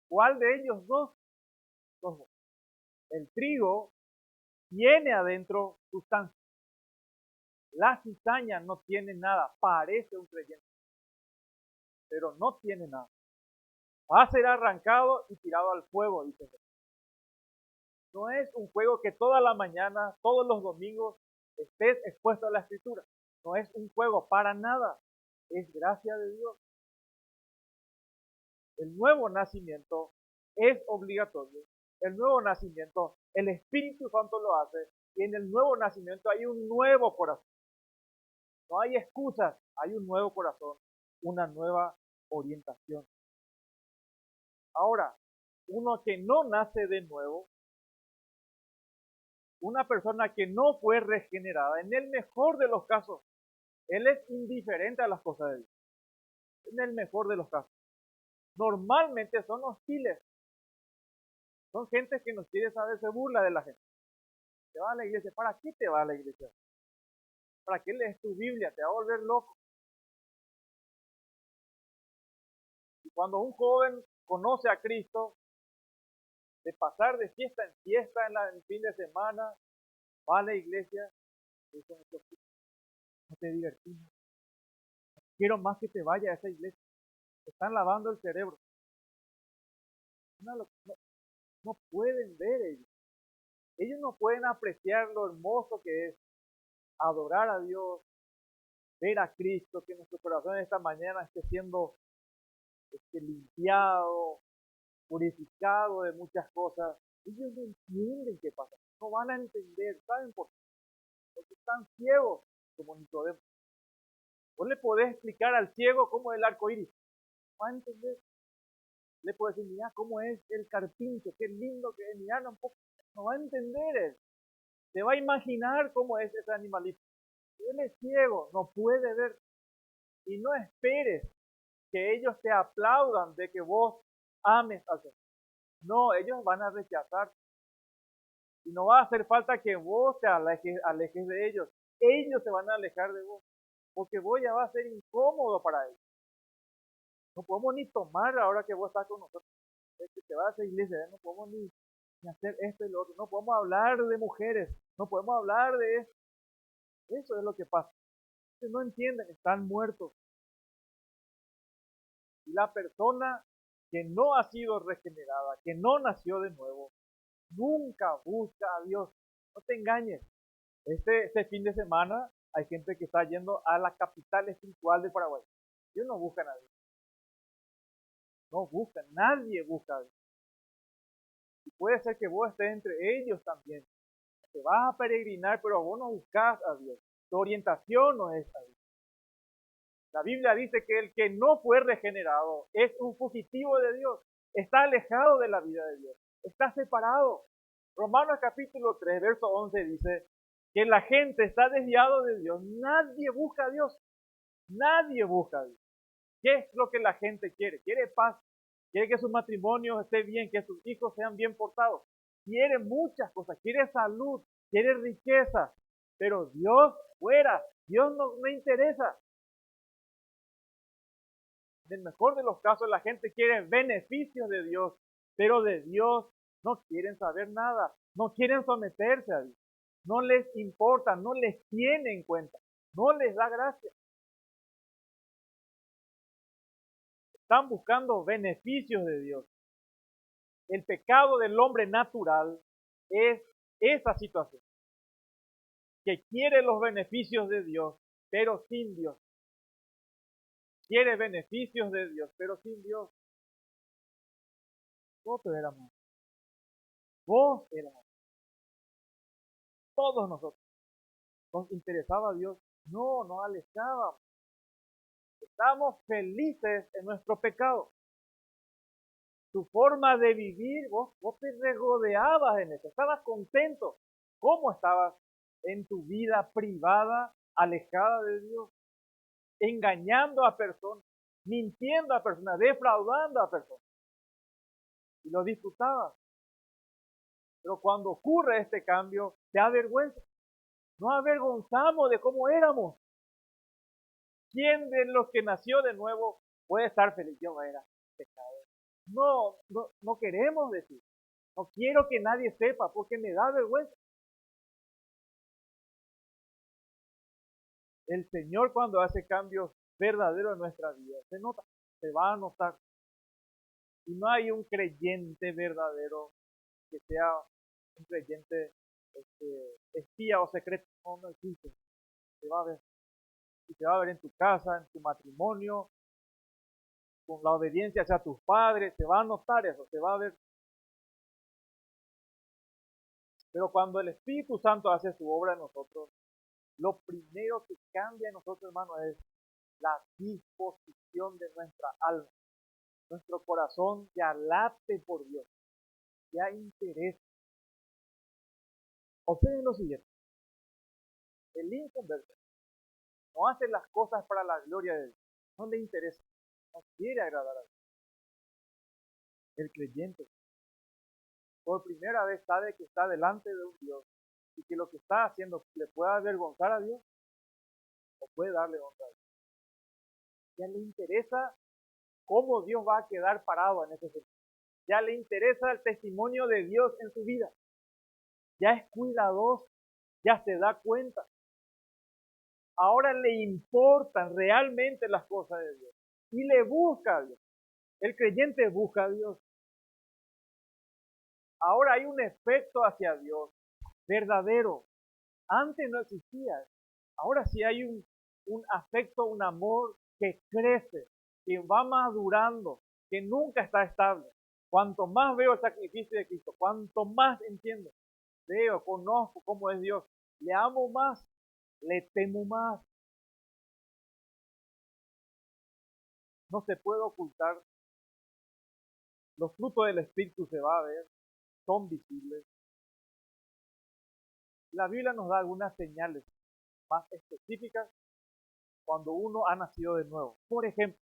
¿Cuál de ellos dos? Los dos. El trigo tiene adentro sustancia. La cizaña no tiene nada, parece un creyente, pero no tiene nada. Va a ser arrancado y tirado al fuego, dice Jesús. No es un juego que toda la mañana, todos los domingos, estés expuesto a la escritura. No es un juego para nada. Es gracia de Dios. El nuevo nacimiento es obligatorio. El nuevo nacimiento, el Espíritu Santo lo hace. Y en el nuevo nacimiento hay un nuevo corazón. No hay excusas, hay un nuevo corazón, una nueva orientación. Ahora, uno que no nace de nuevo, una persona que no fue regenerada, en el mejor de los casos, él es indiferente a las cosas de Dios. En el mejor de los casos. Normalmente son hostiles. Son gente que no quiere saber, se burla de la gente. Te va a la iglesia. ¿Para qué te va a la iglesia? ¿Para qué lees tu Biblia? Te va a volver loco. Y cuando un joven conoce a Cristo, de pasar de fiesta en fiesta en el fin de semana, va a la iglesia, dice, no te divertís. Quiero más que te vaya a esa iglesia. Te están lavando el cerebro. No, no pueden ver ellos. Ellos no pueden apreciar lo hermoso que es adorar a Dios, ver a Cristo, que nuestro corazón esta mañana esté siendo limpiado, purificado de muchas cosas. Ellos no entienden qué pasa, no van a entender, ¿saben por qué? Porque están ciegos, como Nicodemo. Vos le podés explicar al ciego cómo es el arco iris, no va a entender. Le podés decir, mira cómo es el carpincho, qué lindo que es, mira un poco, no va a entender él. Se va a imaginar cómo es ese animalito. Él es ciego, no puede ver. Y no esperes que ellos te aplaudan de que vos ames al Señor. No, ellos van a rechazar. Y no va a hacer falta que vos te alejes de ellos. Ellos se van a alejar de vos. Porque vos ya va a ser incómodo para ellos. No podemos ni tomar ahora que vos estás con nosotros. Que te vas a esa iglesia, no podemos ni hacer esto y lo otro. No podemos hablar de mujeres. No podemos hablar de esto. Eso es lo que pasa. Ustedes no entienden, están muertos. Y la persona que no ha sido regenerada, que no nació de nuevo, nunca busca a Dios. No te engañes. Este fin de semana hay gente que está yendo a la capital espiritual de Paraguay. Ellos no buscan a Dios. No buscan, nadie busca a Dios. Y puede ser que vos estés entre ellos también. Te vas a peregrinar, pero vos no buscas a Dios. Tu orientación no es a Dios. La Biblia dice que el que no fue regenerado es un fugitivo de Dios. Está alejado de la vida de Dios. Está separado. Romanos capítulo 3, verso 11 dice que la gente está desviado de Dios. Nadie busca a Dios. Nadie busca a Dios. ¿Qué es lo que la gente quiere? Quiere paz. Quiere que su matrimonio esté bien, que sus hijos sean bien portados. Quiere muchas cosas. Quiere salud. Quiere riqueza. Pero Dios fuera. Dios no le interesa. En el mejor de los casos, la gente quiere beneficios de Dios, pero de Dios no quieren saber nada, no quieren someterse a Dios, no les importa, no les tiene en cuenta, no les da gracia. Están buscando beneficios de Dios. El pecado del hombre natural es esa situación, que quiere los beneficios de Dios, pero sin Dios. Quiere beneficios de Dios, pero sin Dios. Vos éramos. Vos éramos. Todos nosotros. ¿Nos interesaba a Dios? No, nos alejábamos. Estábamos felices en nuestro pecado. Tu forma de vivir, vos te regodeabas en eso, estabas contento. ¿Cómo estabas en tu vida privada, alejada de Dios? Engañando a personas, mintiendo a personas, defraudando a personas. Y lo disfrutabas. Pero cuando ocurre este cambio, te avergüenza. Nos avergonzamos de cómo éramos. ¿Quién de los que nació de nuevo puede estar feliz? Yo era pecador. No queremos decir. No quiero que nadie sepa porque me da vergüenza. El Señor cuando hace cambios verdaderos en nuestra vida, se nota, se va a notar. Y no hay un creyente verdadero que sea un creyente espía o secreto. No existe. Se va a ver. Y se va a ver en tu casa, en tu matrimonio, con la obediencia hacia tus padres. Se va a notar eso, se va a ver. Pero cuando el Espíritu Santo hace su obra en nosotros, lo primero que cambia en nosotros, hermano, es la disposición de nuestra alma. Nuestro corazón ya late por Dios, ya interesa. Observen lo siguiente, el inconverso no hace las cosas para la gloria de Dios, no le interesa, no quiere agradar a Dios. El creyente por primera vez sabe que está delante de un Dios y que lo que está haciendo le puede avergonzar a Dios o puede darle honra a Dios. Ya le interesa cómo Dios va a quedar parado en ese sentido. Ya le interesa el testimonio de Dios en su vida. Ya es cuidadoso, ya se da cuenta. Ahora le importan realmente las cosas de Dios y le busca a Dios. El creyente busca a Dios. Ahora hay un efecto hacia Dios verdadero. Antes no existía. Ahora sí hay un afecto, un amor que crece, que va madurando, que nunca está estable. Cuanto más veo el sacrificio de Cristo, cuanto más entiendo, veo, conozco cómo es Dios, le amo más, le temo más. No se puede ocultar. Los frutos del Espíritu se va a ver, son visibles. La Biblia nos da algunas señales más específicas cuando uno ha nacido de nuevo. Por ejemplo,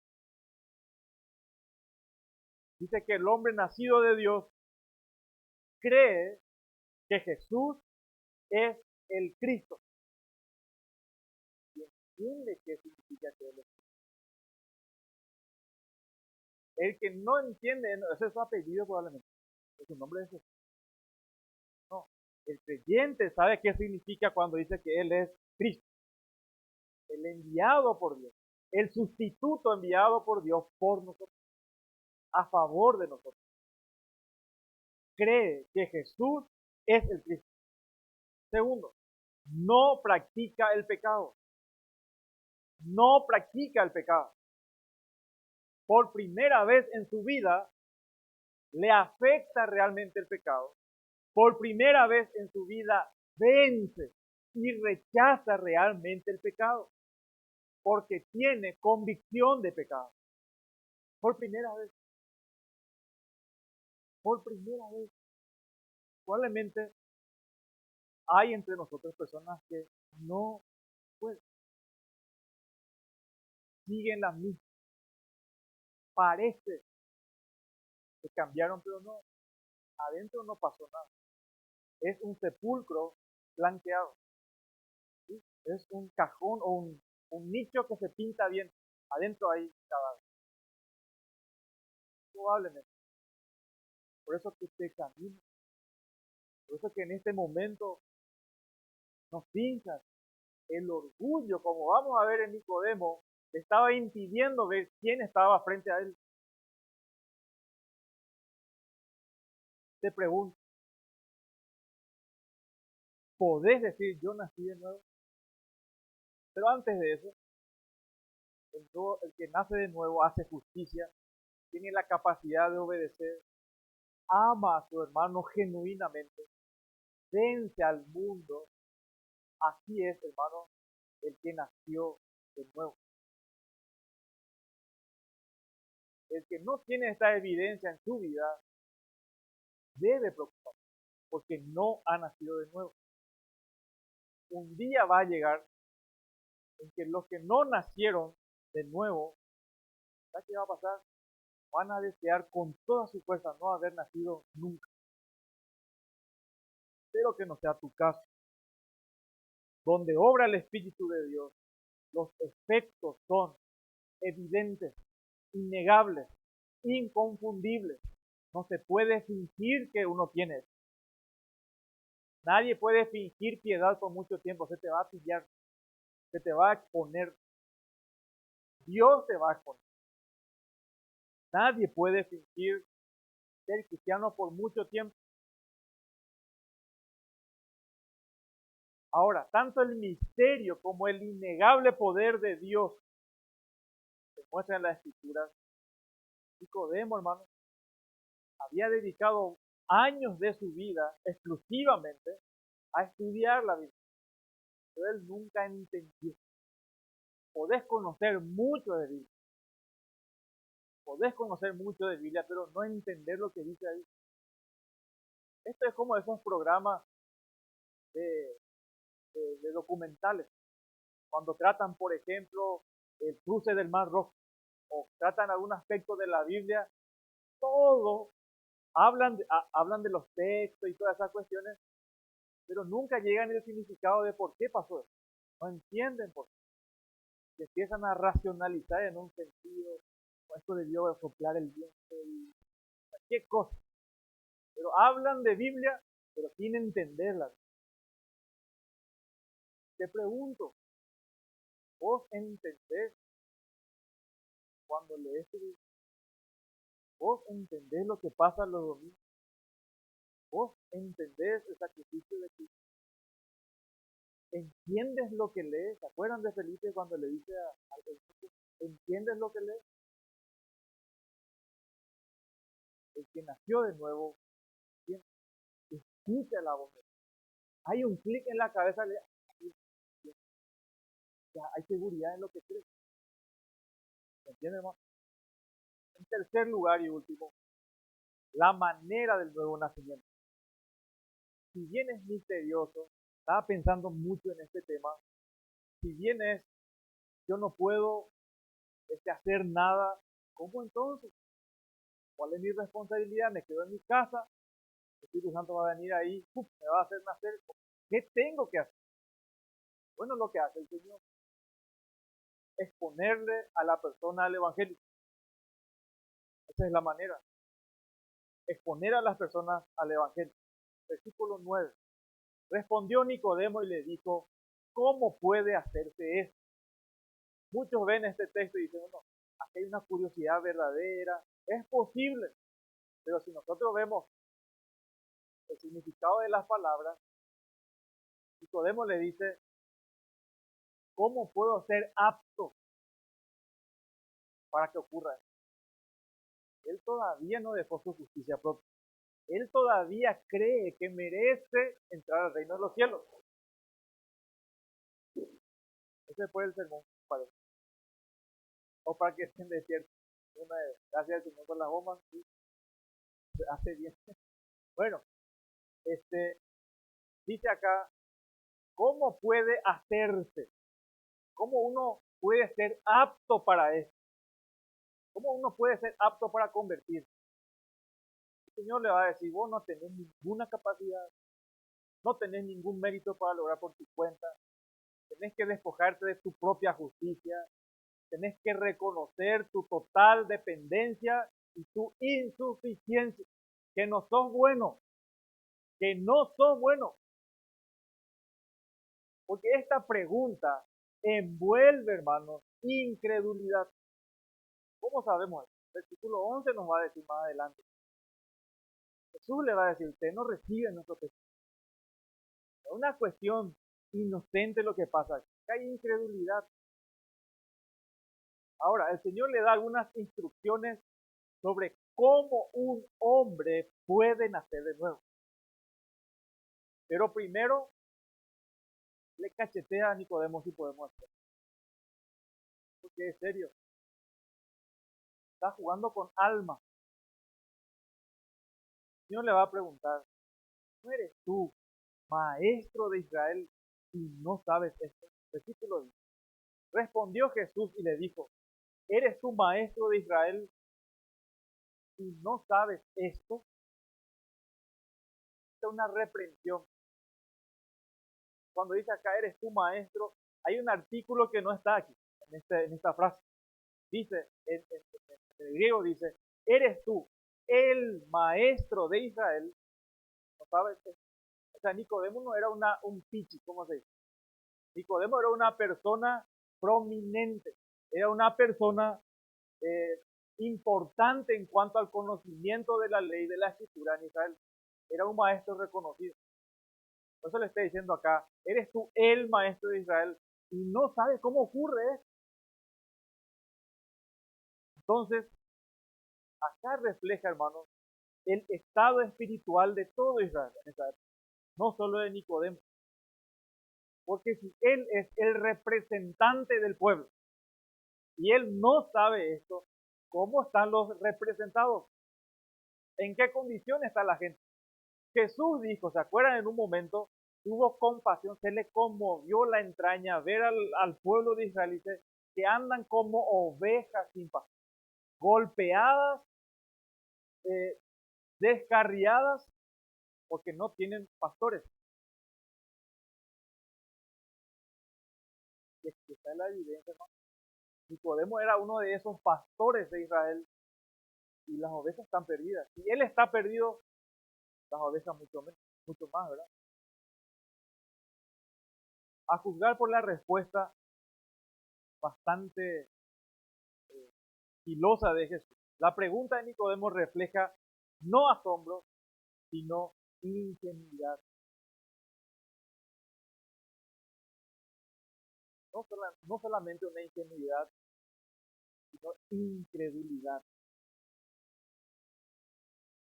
dice que el hombre nacido de Dios cree que Jesús es el Cristo. Y entiende qué significa que Él es Cristo. El que no entiende, ese es su apellido probablemente, es su nombre es Jesús. No, el creyente sabe qué significa cuando dice que Él es Cristo, el enviado por Dios, el sustituto enviado por Dios por nosotros, a favor de nosotros. Cree que Jesús es el Cristo. Segundo, no practica el pecado. No practica el pecado. Por primera vez en su vida le afecta realmente el pecado. Por primera vez en su vida vence y rechaza realmente el pecado. Porque tiene convicción de pecado. Por primera vez. Por primera vez. Probablemente hay entre nosotros personas que no pueden. Siguen la misma. Parece que cambiaron, pero no. Adentro no pasó nada. Es un sepulcro blanqueado. ¿Sí? Es un cajón o un nicho que se pinta bien. Adentro hay cadáver. Probablemente. Por eso que te examinas. Por eso que en este momento nos pinchas. El orgullo, como vamos a ver en Nicodemo, estaba impidiendo ver quién estaba frente a él. Te pregunto, ¿podés decir yo nací de nuevo? Pero antes de eso, el que nace de nuevo hace justicia, tiene la capacidad de obedecer, ama a su hermano genuinamente, vence al mundo. Así es, hermano, el que nació de nuevo. El que no tiene esta evidencia en su vida debe preocuparse porque no ha nacido de nuevo. Un día va a llegar en que los que no nacieron de nuevo, ¿sabes qué va a pasar? Van a desear con toda su fuerza no haber nacido nunca. Espero que no sea tu caso. Donde obra el Espíritu de Dios, los efectos son evidentes, innegables, inconfundibles. No se puede fingir que uno tiene eso. Nadie puede fingir piedad por mucho tiempo, se te va a pillar, se te va a exponer. Dios te va a exponer. Nadie puede fingir ser cristiano por mucho tiempo. Ahora, tanto el misterio como el innegable poder de Dios se muestra en las Escrituras. Nicodemo, hermano, había dedicado años de su vida exclusivamente a estudiar la Biblia, pero él nunca entendió. Podés conocer mucho de Biblia, pero no entender lo que dice ahí. Esto es como esos programas de, de documentales, cuando tratan, por ejemplo, el cruce del Mar Rojo, o tratan algún aspecto de la Biblia, todo hablan de los textos y todas esas cuestiones, pero nunca llegan al significado de por qué pasó eso. No entienden por qué. Y empiezan a racionalizar en un sentido, esto debió soplar el viento y qué cosa. Pero hablan de Biblia, pero sin entenderla. Te pregunto, ¿vos entendés cuando lees tu Biblia? ¿Vos entendés lo que pasa los domingos? ¿Vos entendés el sacrificio de Cristo? ¿Entiendes lo que lees? ¿Se acuerdan de Felipe cuando le dice al Jesús, ¿entiendes lo que lees? El que nació de nuevo, ¿quién? Escucha la voz de Dios. Hay un clic en la cabeza, ya hay seguridad en lo que crees. ¿Me entiendes, hermano? En tercer lugar y último, la manera del nuevo nacimiento. Si bien es misterioso, estaba pensando mucho en este tema, si bien es, yo no puedo hacer nada, ¿cómo entonces? ¿Cuál es mi responsabilidad? Me quedo en mi casa, el Espíritu Santo va a venir ahí, me va a hacer nacer. ¿Qué tengo que hacer? Bueno, lo que hace el Señor, exponerle a la persona al Evangelio. Esa es la manera, exponer a las personas al Evangelio. Versículo 9. Respondió Nicodemo y le dijo, ¿cómo puede hacerse esto? Muchos ven este texto y dicen, bueno, aquí hay una curiosidad verdadera, es posible, pero si nosotros vemos el significado de las palabras, Nicodemo le dice, ¿cómo puedo ser apto para que ocurra esto? Él todavía no dejó su justicia propia. Él todavía cree que merece entrar al reino de los cielos. Ese fue el sermón, parece. O para que estén despiertos. Gracias al Señor por las bombas, sí, hace bien. Bueno, dice acá, ¿cómo puede hacerse? ¿Cómo uno puede ser apto para esto? ¿Cómo uno puede ser apto para convertirse? El Señor le va a decir, vos no tenés ninguna capacidad, no tenés ningún mérito para lograr por tu cuenta, tenés que despojarte de tu propia justicia, tenés que reconocer tu total dependencia y tu insuficiencia, que no sos bueno, que no sos bueno. Porque esta pregunta envuelve, hermanos, incredulidad. ¿Cómo sabemos eso? El versículo 11 nos va a decir más adelante. Jesús le va a decir, usted no recibe nuestro testimonio. Es una cuestión inocente lo que pasa aquí. Hay incredulidad. Ahora, el Señor le da algunas instrucciones sobre cómo un hombre puede nacer de nuevo. Pero primero le cachetea a Nicodemo si podemos hacer. Porque es serio. Está jugando con alma. El Señor le va a preguntar, ¿no eres tú maestro de Israel y no sabes esto? Versículo 10. Respondió Jesús y le dijo, ¿eres tú maestro de Israel y no sabes esto? Es una reprensión. Cuando dice acá, eres tú maestro, Hay un artículo que no está aquí, en esta frase. Dice, en el griego dice, ¿eres tú el maestro de Israel? ¿No sabes? O sea, Nicodemo no era un pichi, ¿cómo se dice? Nicodemo era una persona prominente, era una persona eh, importante en cuanto al conocimiento de la ley de la escritura en Israel. Era un maestro reconocido. Por eso le estoy diciendo acá, eres tú el maestro de Israel y no sabes cómo ocurre esto. Entonces, acá refleja, hermanos, el estado espiritual de todo Israel en esa época, no solo de Nicodemo. Porque si él es el representante del pueblo y él no sabe esto, ¿cómo están los representados? ¿En qué condición está la gente? Jesús dijo, ¿se acuerdan? En un momento tuvo compasión, se le conmovió la entraña ver al pueblo de Israel que andan como ovejas sin pastor, golpeadas, eh, descarriadas, porque no tienen pastores. Y esta es la evidencia, hermano. Nicodemo era uno de esos pastores de Israel y las ovejas están perdidas. Si él está perdido, las ovejas mucho menos, mucho más, ¿verdad? A juzgar por la respuesta bastante filosa de Jesús. La pregunta de Nicodemo refleja no asombro, sino ingenuidad. No solamente una ingenuidad, sino incredulidad.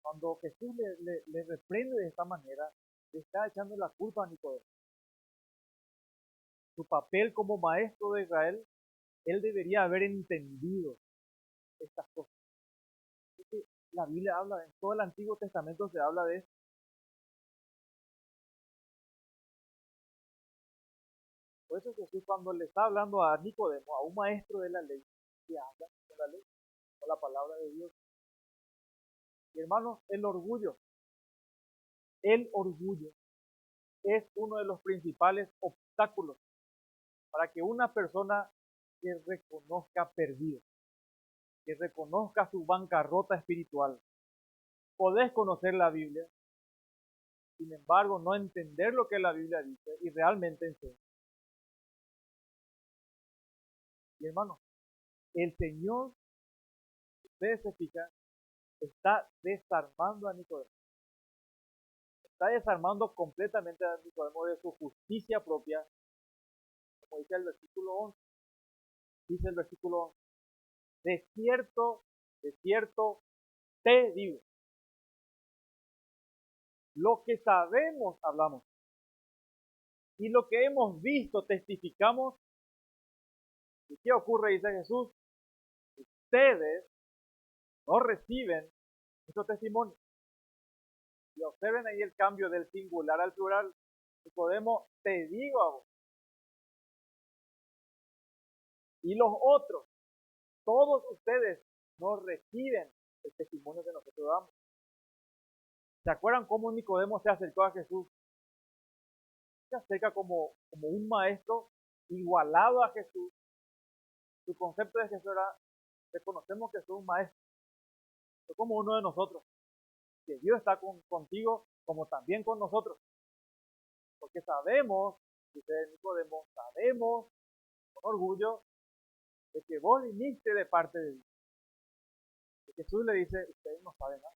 Cuando Jesús le reprende de esta manera, le está echando la culpa a Nicodemo. Su papel como maestro de Israel, él debería haber entendido estas cosas. Porque la Biblia habla, en todo el Antiguo Testamento se habla de esto. Por eso Jesús cuando le está hablando a Nicodemo, a un maestro de la ley, que habla con la ley, con la palabra de Dios. Y hermanos, el orgullo es uno de los principales obstáculos para que una persona que reconozca perdido, que reconozca su bancarrota espiritual. Podés conocer la Biblia, sin embargo, no entender lo que la Biblia dice y realmente enseña. Y hermano, el Señor, ustedes se fijan, está desarmando a Nicodemo. Está desarmando completamente a Nicodemo de su justicia propia, como dice el versículo 11. Dice el versículo 11, de cierto, te digo, lo que sabemos hablamos y lo que hemos visto testificamos. ¿Y qué ocurre? Dice Jesús, ustedes no reciben estos testimonios. Y observen ahí el cambio del singular al plural. Nicodemo, te digo a vos. Y los otros, todos ustedes no reciben el testimonio que nosotros damos. ¿Se acuerdan cómo Nicodemo se acercó a Jesús? Se acerca como un maestro igualado a Jesús. Su concepto de Jesús era, reconocemos que sos un maestro, es como uno de nosotros, que Dios está contigo como también con nosotros. Porque sabemos, dice Nicodemo, sabemos con orgullo de que vos viniste de parte de Dios. Y Jesús le dice, ustedes no saben nada.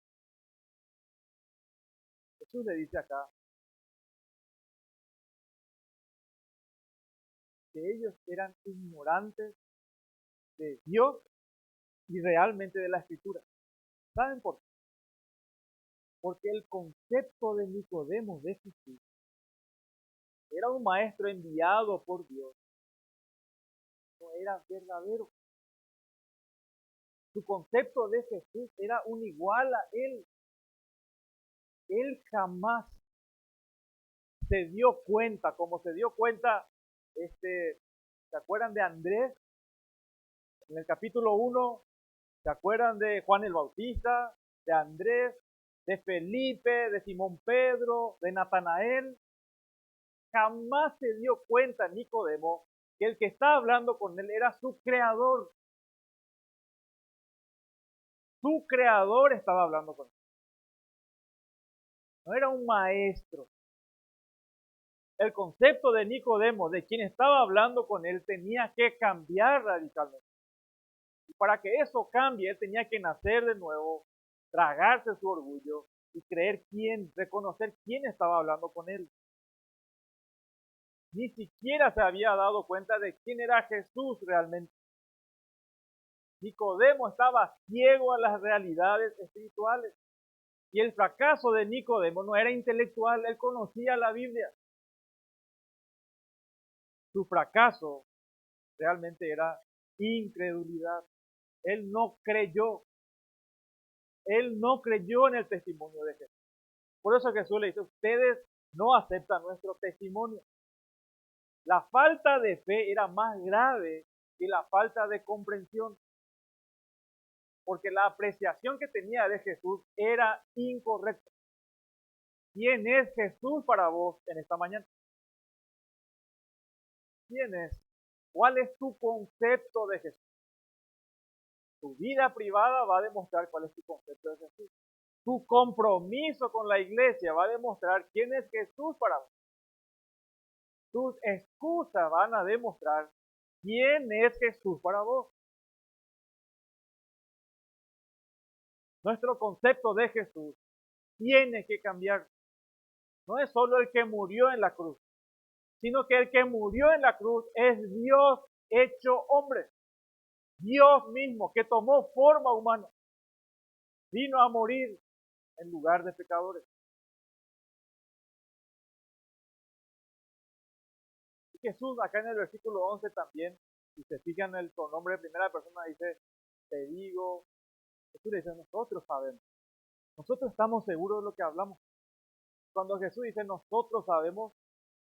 Jesús le dice acá que ellos eran ignorantes de Dios y realmente de la Escritura. ¿Saben por qué? Porque el concepto de Nicodemo de Jesús era un maestro enviado por Dios, no era verdadero. Su concepto de Jesús era un igual a él. Él jamás se dio cuenta, como se dio cuenta, ¿se acuerdan de Andrés? En el capítulo 1, ¿se acuerdan de Juan el Bautista, de Andrés, de Felipe, de Simón Pedro, de Natanael? Jamás se dio cuenta Nicodemo que el que estaba hablando con él era su creador. Su creador estaba hablando con él. No era un maestro. El concepto de Nicodemo, de quien estaba hablando con él, tenía que cambiar radicalmente. Y para que eso cambie, él tenía que nacer de nuevo, tragarse su orgullo y reconocer quién estaba hablando con él. Ni siquiera se había dado cuenta de quién era Jesús realmente. Nicodemo estaba ciego a las realidades espirituales. Y el fracaso de Nicodemo no era intelectual, él conocía la Biblia. Su fracaso realmente era incredulidad. Él no creyó. Él no creyó en el testimonio de Jesús. Por eso Jesús le dice, ustedes no aceptan nuestro testimonio. La falta de fe era más grave que la falta de comprensión, porque la apreciación que tenía de Jesús era incorrecta. ¿Quién es Jesús para vos en esta mañana? ¿Quién es? ¿Cuál es tu concepto de Jesús? Tu vida privada va a demostrar cuál es tu concepto de Jesús. Tu compromiso con la iglesia va a demostrar quién es Jesús para vos. Tus excusas van a demostrar quién es Jesús para vos. Nuestro concepto de Jesús tiene que cambiar. No es solo el que murió en la cruz, sino que el que murió en la cruz es Dios hecho hombre. Dios mismo que tomó forma humana, vino a morir en lugar de pecadores. Y Jesús acá en el versículo 11 también, si se fijan en el pronombre de primera persona, dice, te digo, Jesús le dice, nosotros sabemos, nosotros estamos seguros de lo que hablamos. Cuando Jesús dice, nosotros sabemos,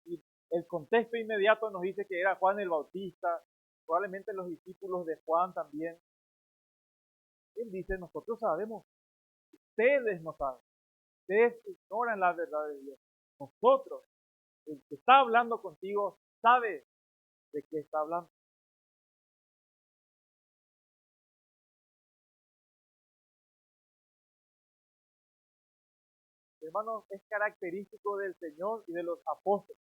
y el contexto inmediato nos dice que era Juan el Bautista, probablemente los discípulos de Juan también. Él dice, nosotros sabemos, ustedes no saben, ustedes ignoran la verdad de Dios. Nosotros, el que está hablando contigo, sabe de qué está hablando. Hermanos, es característico del Señor y de los apóstoles,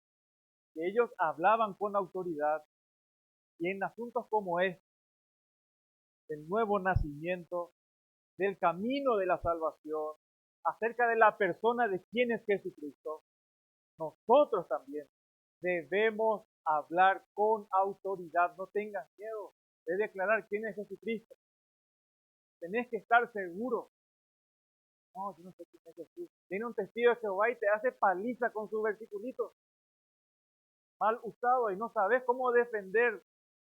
que ellos hablaban con autoridad y en asuntos como este, del nuevo nacimiento, del camino de la salvación, acerca de la persona de quién es Jesucristo, nosotros también debemos hablar con autoridad. No tengas miedo de declarar quién es Jesucristo. Tenés que estar seguro. No, yo no sé quién es Jesús. Viene un testigo de Jehová y te hace paliza con su versiculito mal usado y no sabes cómo defender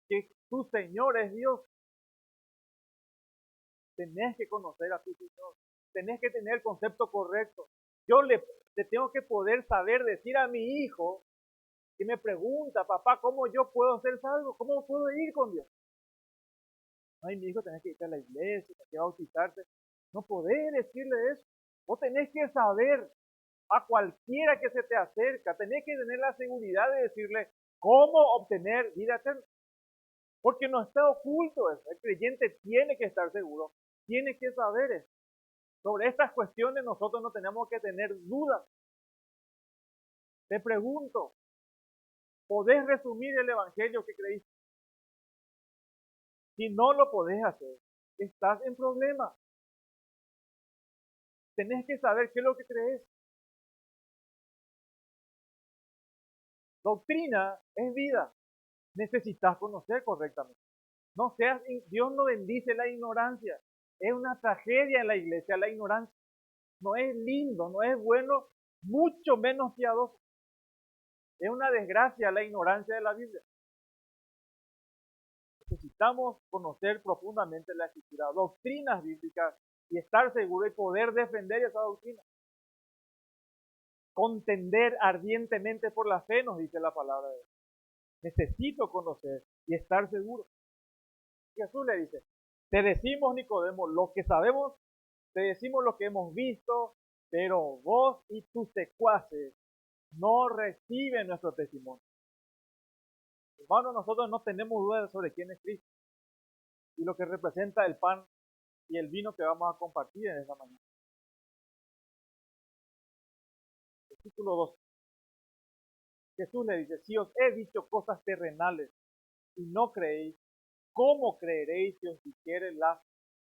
que tu Señor es Dios. Tenés que conocer a tu Señor. Tenés que tener el concepto correcto. Yo le tengo que poder saber decir a mi hijo que me pregunta, papá, ¿cómo yo puedo ser salvo? ¿Cómo puedo ir con Dios? Ay, mi hijo, tenés que ir a la iglesia, tenés que bautizarte. No podés decirle eso. Vos tenés que saber a cualquiera que se te acerca, tenés que tener la seguridad de decirle cómo obtener vida eterna. Porque no está oculto eso. El creyente tiene que estar seguro, tiene que saber eso. Sobre estas cuestiones nosotros no tenemos que tener dudas. Te pregunto, ¿podés resumir el evangelio que creíste? Si no lo podés hacer, estás en problemas. Tenés que saber qué es lo que crees. Doctrina es vida. Necesitas conocer correctamente. No seas, Dios no bendice la ignorancia. Es una tragedia en la iglesia la ignorancia. No es lindo, no es bueno, mucho menos piadoso. Es una desgracia la ignorancia de la Biblia. Necesitamos conocer profundamente la escritura, doctrinas bíblicas y estar seguro y poder defender esa doctrina. Contender ardientemente por la fe, nos dice la palabra de Dios. Necesito conocer y estar seguro. Jesús le dice, te decimos, Nicodemo, lo que sabemos, te decimos lo que hemos visto, pero vos y tus secuaces no reciben nuestro testimonio. Hermanos, nosotros no tenemos dudas sobre quién es Cristo y lo que representa el pan y el vino que vamos a compartir en esta mañana. Versículo 2. Jesús le dice, si os he dicho cosas terrenales y no creéis, ¿cómo creeréis si os dijere las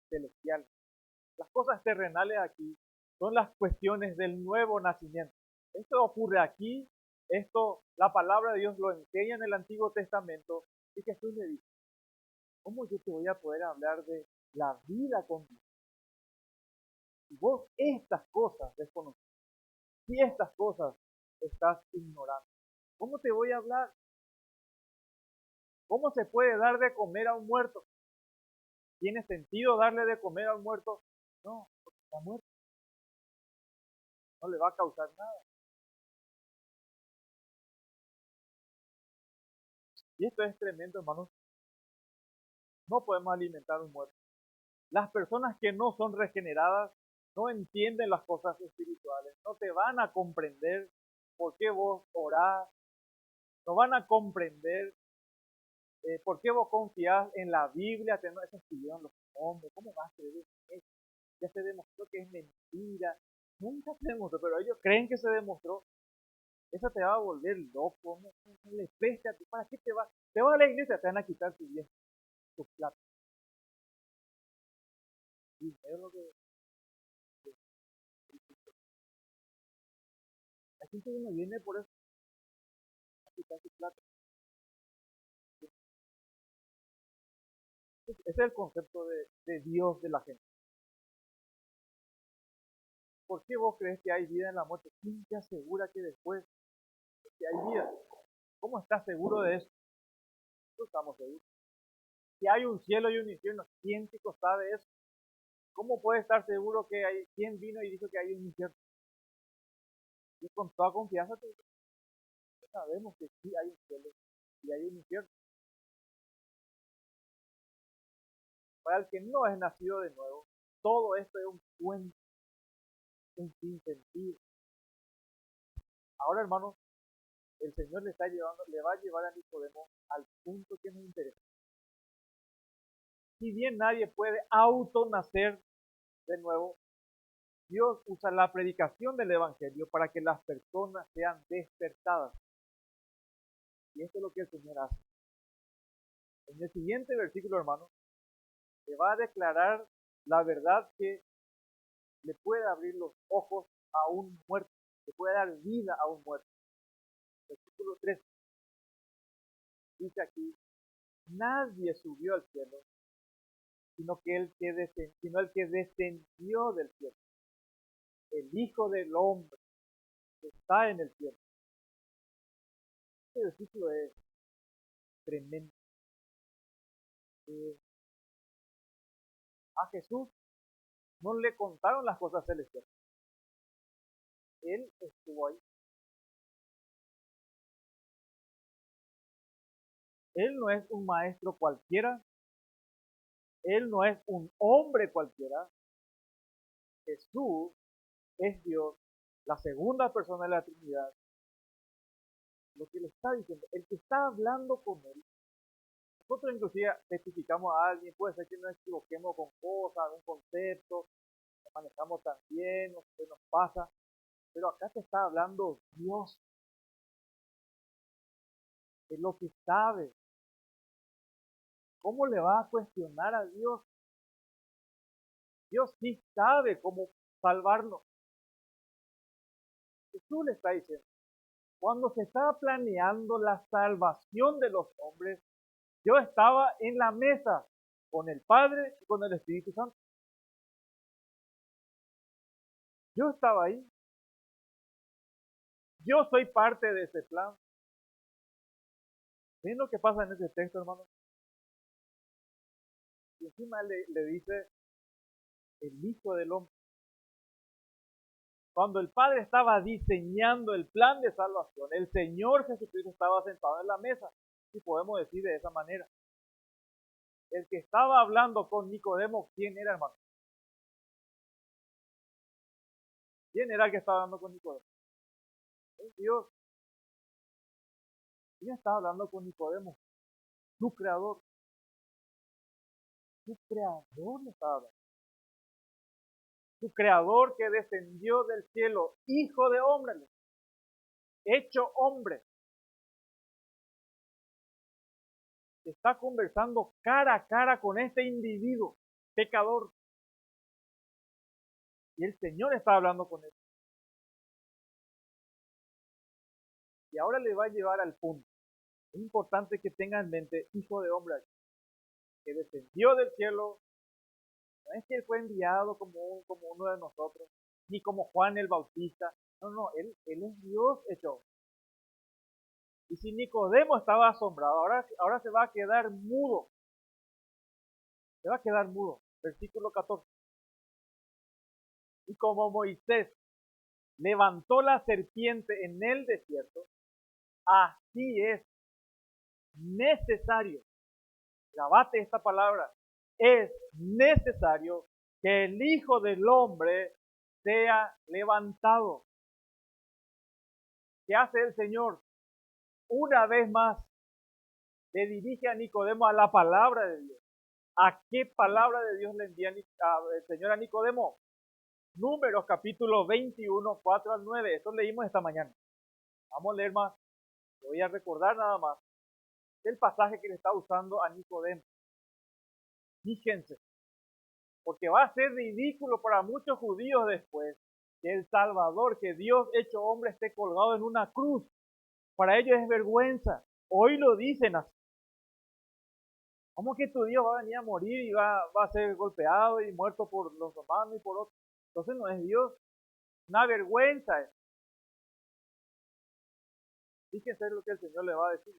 celestiales? Las cosas terrenales aquí son las cuestiones del nuevo nacimiento. Esto ocurre aquí, esto, la palabra de Dios lo enseña en el Antiguo Testamento, y Jesús le dice, ¿cómo yo te voy a poder hablar de la vida con Dios? Si vos estas cosas desconoces, si estas cosas estás ignorando, ¿cómo te voy a hablar? ¿Cómo se puede dar de comer a un muerto? ¿Tiene sentido darle de comer a un muerto? No, porque está muerto, no le va a causar nada. Y esto es tremendo, hermanos. No podemos alimentar a un muerto. Las personas que no son regeneradas no entienden las cosas espirituales, no te van a comprender por qué vos orás, no van a comprender por qué vos confiás en la Biblia, que no, eso escribieron los hombres, ¿cómo vas a creer en eso? Ya se demostró que es mentira, nunca se demostró, pero ellos creen que se demostró. Eso te va a volver loco, no le preste a ti, ¿para qué te vas? Te vas a la iglesia, te van a quitar tu bien, tu plata. Dinero la gente no viene por eso, a quitar su plata. Ese es el concepto de Dios de la gente. ¿Por qué vos crees que hay vida en la muerte? ¿Quién te asegura que después que hay vida? ¿Cómo estás seguro de eso? No estamos seguros. Si hay un cielo y un infierno, ¿quién te sabe eso? ¿Cómo puede estar seguro que hay, quién vino y dijo que hay un infierno? Y con toda confianza sabemos que sí hay un cielo y hay un infierno. Para el que no es nacido de nuevo, todo esto es un cuento, un sinsentido. Ahora, hermanos, el Señor le está llevando, le va a llevar a Nicodemo al punto que nos interesa. Si bien nadie puede autonacer de nuevo, Dios usa la predicación del Evangelio para que las personas sean despertadas. Y esto es lo que el Señor hace. En el siguiente versículo, hermano, se va a declarar la verdad que le puede abrir los ojos a un muerto, le puede dar vida a un muerto. Versículo 3 dice aquí, nadie subió al cielo, sino el que descendió del cielo, el Hijo del Hombre que está en el cielo. Este versículo es tremendo. A Jesús no le contaron las cosas celestiales. Él estuvo ahí. Él no es un maestro cualquiera. Él no es un hombre cualquiera. Jesús es Dios, la segunda persona de la Trinidad. Lo que le está diciendo, el que está hablando con él. Nosotros inclusive testificamos a alguien, puede ser que nos equivoquemos con cosas, un concepto, nos manejamos tan bien, no sé, nos pasa, pero acá te está hablando Dios, es lo que sabe. ¿Cómo le va a cuestionar a Dios? Dios sí sabe cómo salvarnos. Jesús le está diciendo, cuando se estaba planeando la salvación de los hombres, yo estaba en la mesa con el Padre y con el Espíritu Santo. Yo estaba ahí. Yo soy parte de ese plan. ¿Ven lo que pasa en ese texto, hermano? Y encima le dice el Hijo del Hombre. Cuando el Padre estaba diseñando el plan de salvación, el Señor Jesucristo estaba sentado en la mesa, si podemos decir de esa manera. El que estaba hablando con Nicodemo, ¿quién era, hermano? ¿Quién era el que estaba hablando con Nicodemo? Es Dios. ¿Quién está hablando con Nicodemo? Tu creador. Tu creador le está hablando. Tu creador que descendió del cielo, hijo de hombre, hecho hombre. Está conversando cara a cara con este individuo pecador. Y el Señor está hablando con él. Y ahora le va a llevar al punto. Es importante que tenga en mente, hijo de hombre, que descendió del cielo. No es que él fue enviado como uno de nosotros, ni como Juan el Bautista. No, no, él es Dios hecho. Y si Nicodemo estaba asombrado, ahora se va a quedar mudo. Se va a quedar mudo. Versículo 14. Y como Moisés levantó la serpiente en el desierto, así es necesario, grabate esta palabra, es necesario que el Hijo del Hombre sea levantado. ¿Qué hace el Señor? Una vez más le dirige a Nicodemo a la palabra de Dios. ¿A qué palabra de Dios le envía el Señor a Nicodemo? Números capítulo 21, 4 al 9. Esto leímos esta mañana. Vamos a leer más. Voy a recordar nada más el pasaje que le está usando a Nicodemo. Fíjense, porque va a ser ridículo para muchos judíos después que el Salvador, que Dios hecho hombre, esté colgado en una cruz. Para ellos es vergüenza. Hoy lo dicen así. ¿Cómo que tu Dios va a venir a morir y va a ser golpeado y muerto por los romanos y por otros? Entonces no es Dios. Una vergüenza. Fíjense lo que el Señor le va a decir.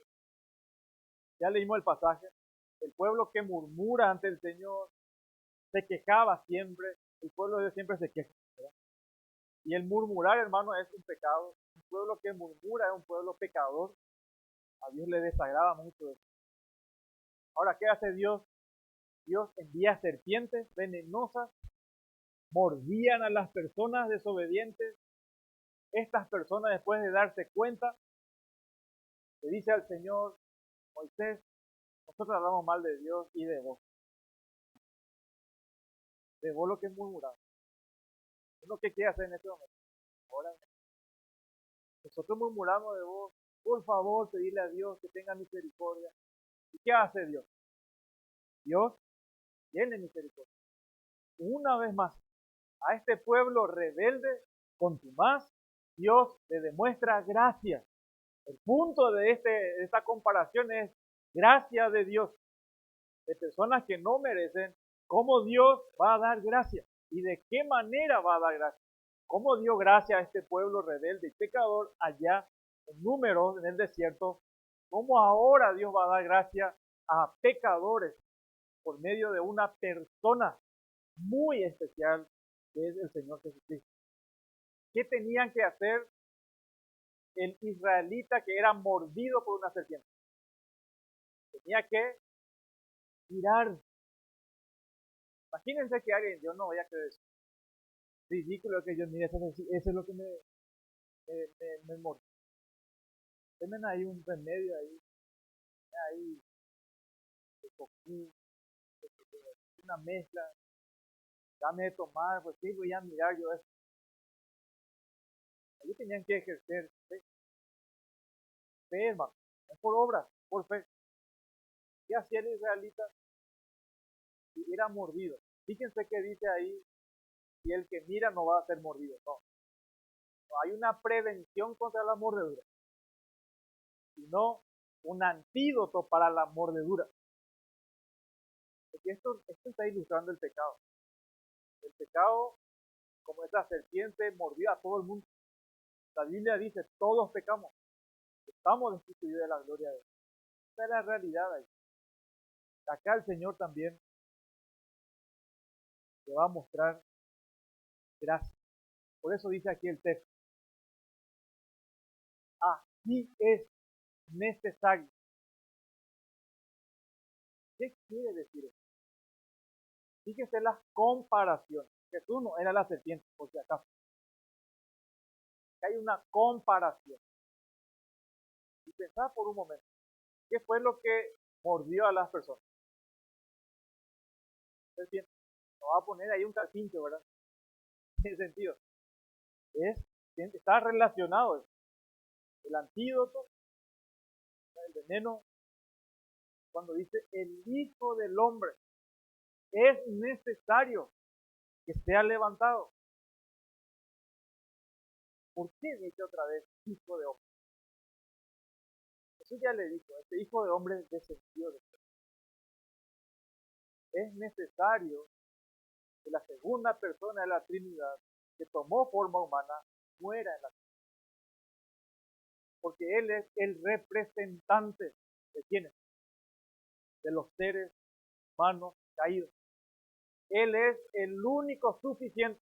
Ya leímos el pasaje. El pueblo que murmura ante el Señor se quejaba siempre. El pueblo de Dios siempre se queja, ¿verdad? Y el murmurar, hermano, es un pecado. Un pueblo que murmura es un pueblo pecador. A Dios le desagrada mucho eso. Ahora, ¿qué hace Dios? Dios envía serpientes venenosas, mordían a las personas desobedientes. Estas personas, después de darse cuenta, le dice al Señor: Moisés, nosotros hablamos mal de Dios y de vos lo que murmuramos. Es lo que quiere hacer en este momento. Ahora, nosotros murmuramos de vos, por favor, pedirle a Dios que tenga misericordia. ¿Y qué hace Dios? Dios tiene misericordia. Una vez más, a este pueblo rebelde, contumaz, Dios le demuestra gracia. El punto de esta comparación es gracia de Dios, de personas que no merecen, cómo Dios va a dar gracia y de qué manera va a dar gracia. Cómo dio gracia a este pueblo rebelde y pecador allá en Números, en el desierto, cómo ahora Dios va a dar gracia a pecadores por medio de una persona muy especial que es el Señor Jesucristo. ¿Qué tenían que hacer el israelita que era mordido por una serpiente? Tenía que mirar. Imagínense que alguien, yo no voy a creer eso. Ridículo que yo mire, eso es lo que me mordió. Tienen ahí un remedio ahí de coquín, una mezcla, dame de tomar, pues sí, voy a mirar yo eso. Ellos tenían que ejercer fe, hermano, no por obra, por fe. ¿Qué hacía el israelita? Y era mordido. Fíjense que dice ahí, si el que mira no va a ser mordido. No, no hay una prevención contra la mordedura, sino un antídoto para la mordedura. Porque esto está ilustrando el pecado. El pecado, como esa serpiente, mordió a todo el mundo. La Biblia dice, todos pecamos. Estamos destituidos de la gloria de Dios. Esa es la realidad ahí. Acá el Señor también te va a mostrar gracia. Por eso dice aquí el texto. Así es necesario. ¿Qué quiere decir eso? Fíjese las comparaciones. Jesús no era la serpiente, por si acaso. Hay una comparación. Y pensá por un momento, ¿qué fue lo que mordió a las personas? Serpiente. No va a poner ahí un carpincho, ¿verdad? En ese sentido. Es, está relacionado. El antídoto, el veneno, cuando dice el Hijo del Hombre, es necesario que sea levantado. ¿Por qué dice otra vez Hijo de Hombre? Eso ya le dijo, este Hijo de Hombre descendió de Dios. Es necesario que la segunda persona de la Trinidad, que tomó forma humana, muera en la cruz. Porque Él es el representante de quienes, de los seres humanos caídos. Él es el único suficiente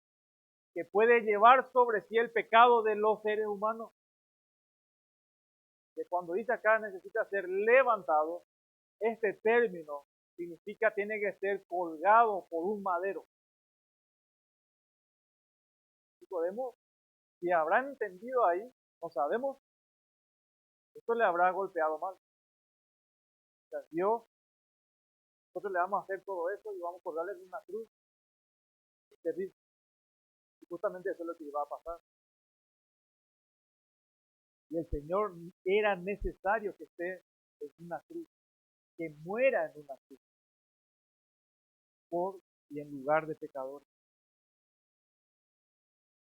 que puede llevar sobre sí el pecado de los seres humanos. Que cuando dice acá necesita ser levantado, este término significa tiene que ser colgado por un madero. Y podemos, si habrán entendido ahí, no sabemos, esto le habrá golpeado mal. O sea, Dios, nosotros le vamos a hacer todo eso y vamos a colgarle en una cruz. Es terrible. Y justamente eso es lo que iba a pasar. Y el Señor era necesario que esté en una cruz, que muera en una cruz, por y en lugar de pecadores.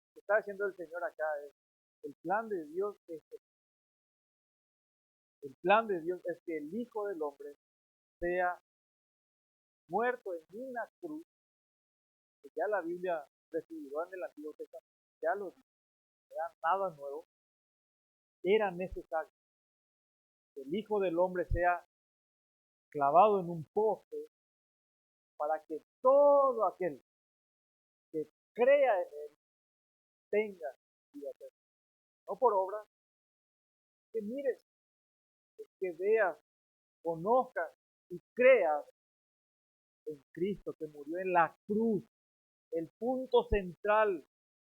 Lo que está diciendo el Señor acá es, el plan de Dios es el plan de Dios es que el Hijo del Hombre sea muerto en una cruz, que ya la Biblia recibió en el Antiguo Testamento, ya lo dice, no era nada nuevo, era necesario que el Hijo del Hombre sea clavado en un poste para que todo aquel que crea en él tenga vida eterna. No por obra, que mires, que veas, conozcas y creas en Cristo que murió en la cruz, el punto central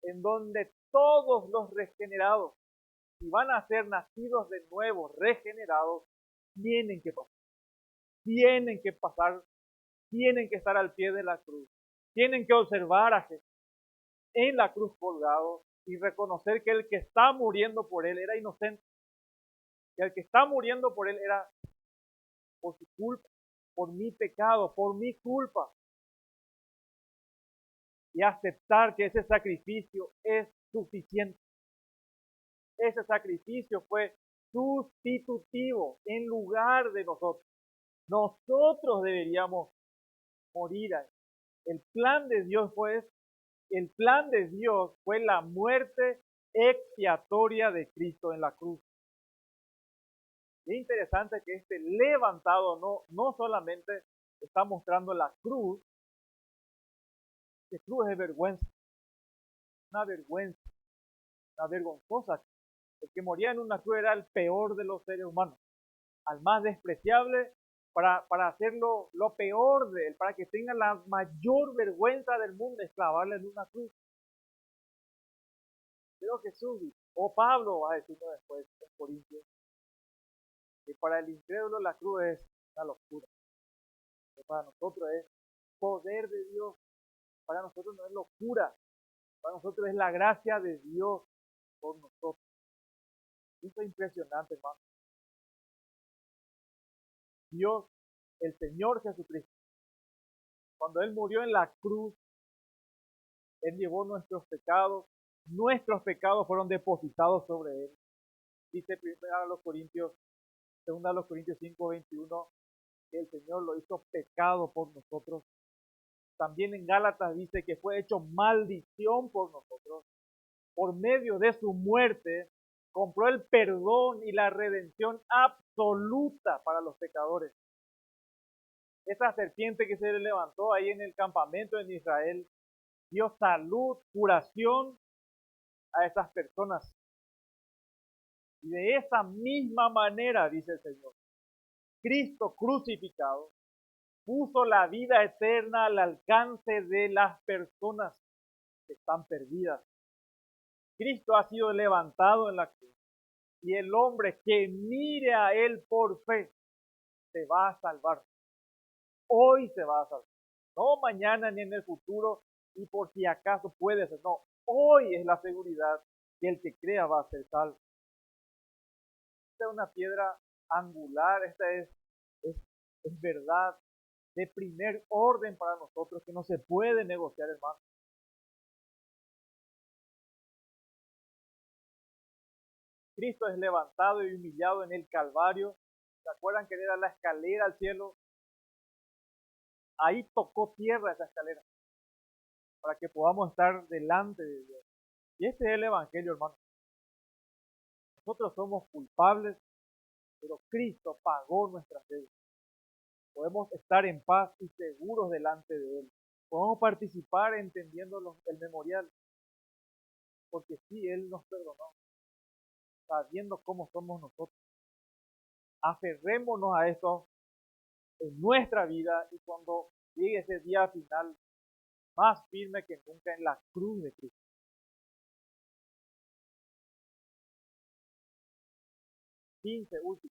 en donde todos los regenerados, si van a ser nacidos de nuevo, regenerados, tienen que pasar, tienen que pasar, tienen que estar al pie de la cruz, tienen que observar a Jesús en la cruz colgado y reconocer que el que está muriendo por él era inocente, que el que está muriendo por él era por su culpa, por mi pecado, por mi culpa, y aceptar que ese sacrificio es suficiente. Ese sacrificio fue sustitutivo en lugar de nosotros. Nosotros deberíamos morir ahí. El plan de Dios fue, el plan de Dios fue la muerte expiatoria de Cristo en la cruz. Es interesante que este levantado no solamente está mostrando la cruz, que cruz es vergüenza, una vergüenza, una vergonzosa. El que moría en una cruz era el peor de los seres humanos, al más despreciable, para hacerlo lo peor de él, para que tenga la mayor vergüenza del mundo, es clavarle en una cruz. Pero Jesús, o Pablo va a decirlo después en Corintios, que para el incrédulo la cruz es una locura, que para nosotros es poder de Dios, para nosotros no es locura, para nosotros es la gracia de Dios por nosotros. Esto es impresionante, hermano. Dios, el Señor Jesucristo, cuando Él murió en la cruz, Él llevó nuestros pecados fueron depositados sobre Él. Dice primero a los Corintios, segunda a los Corintios 5:21, que el Señor lo hizo pecado por nosotros. También en Gálatas dice que fue hecho maldición por nosotros. Por medio de su muerte, compró el perdón y la redención absoluta para los pecadores. Esa serpiente que se levantó ahí en el campamento en Israel dio salud, curación a esas personas. Y de esa misma manera, dice el Señor, Cristo crucificado puso la vida eterna al alcance de las personas que están perdidas. Cristo ha sido levantado en la cruz Y el hombre que mire a Él por fe se va a salvar. Hoy se va a salvar. No mañana ni en el futuro y por si acaso puede ser. No, hoy es la seguridad que el que crea va a ser salvo. Esta es una piedra angular, es, es verdad de primer orden para nosotros que no se puede negociar, hermano. Cristo es levantado y humillado en el Calvario. ¿Se acuerdan que era la escalera al cielo? Ahí tocó tierra esa escalera para que podamos estar delante de Dios. Y este es el Evangelio, hermano. Nosotros somos culpables, pero Cristo pagó nuestras deudas. Podemos estar en paz y seguros delante de Él. Podemos participar entendiendo el memorial, porque sí, Él nos perdonó, sabiendo cómo somos nosotros. Aferrémonos a esto en nuestra vida y cuando llegue ese día final, más firme que nunca en la cruz de Cristo. 15 último,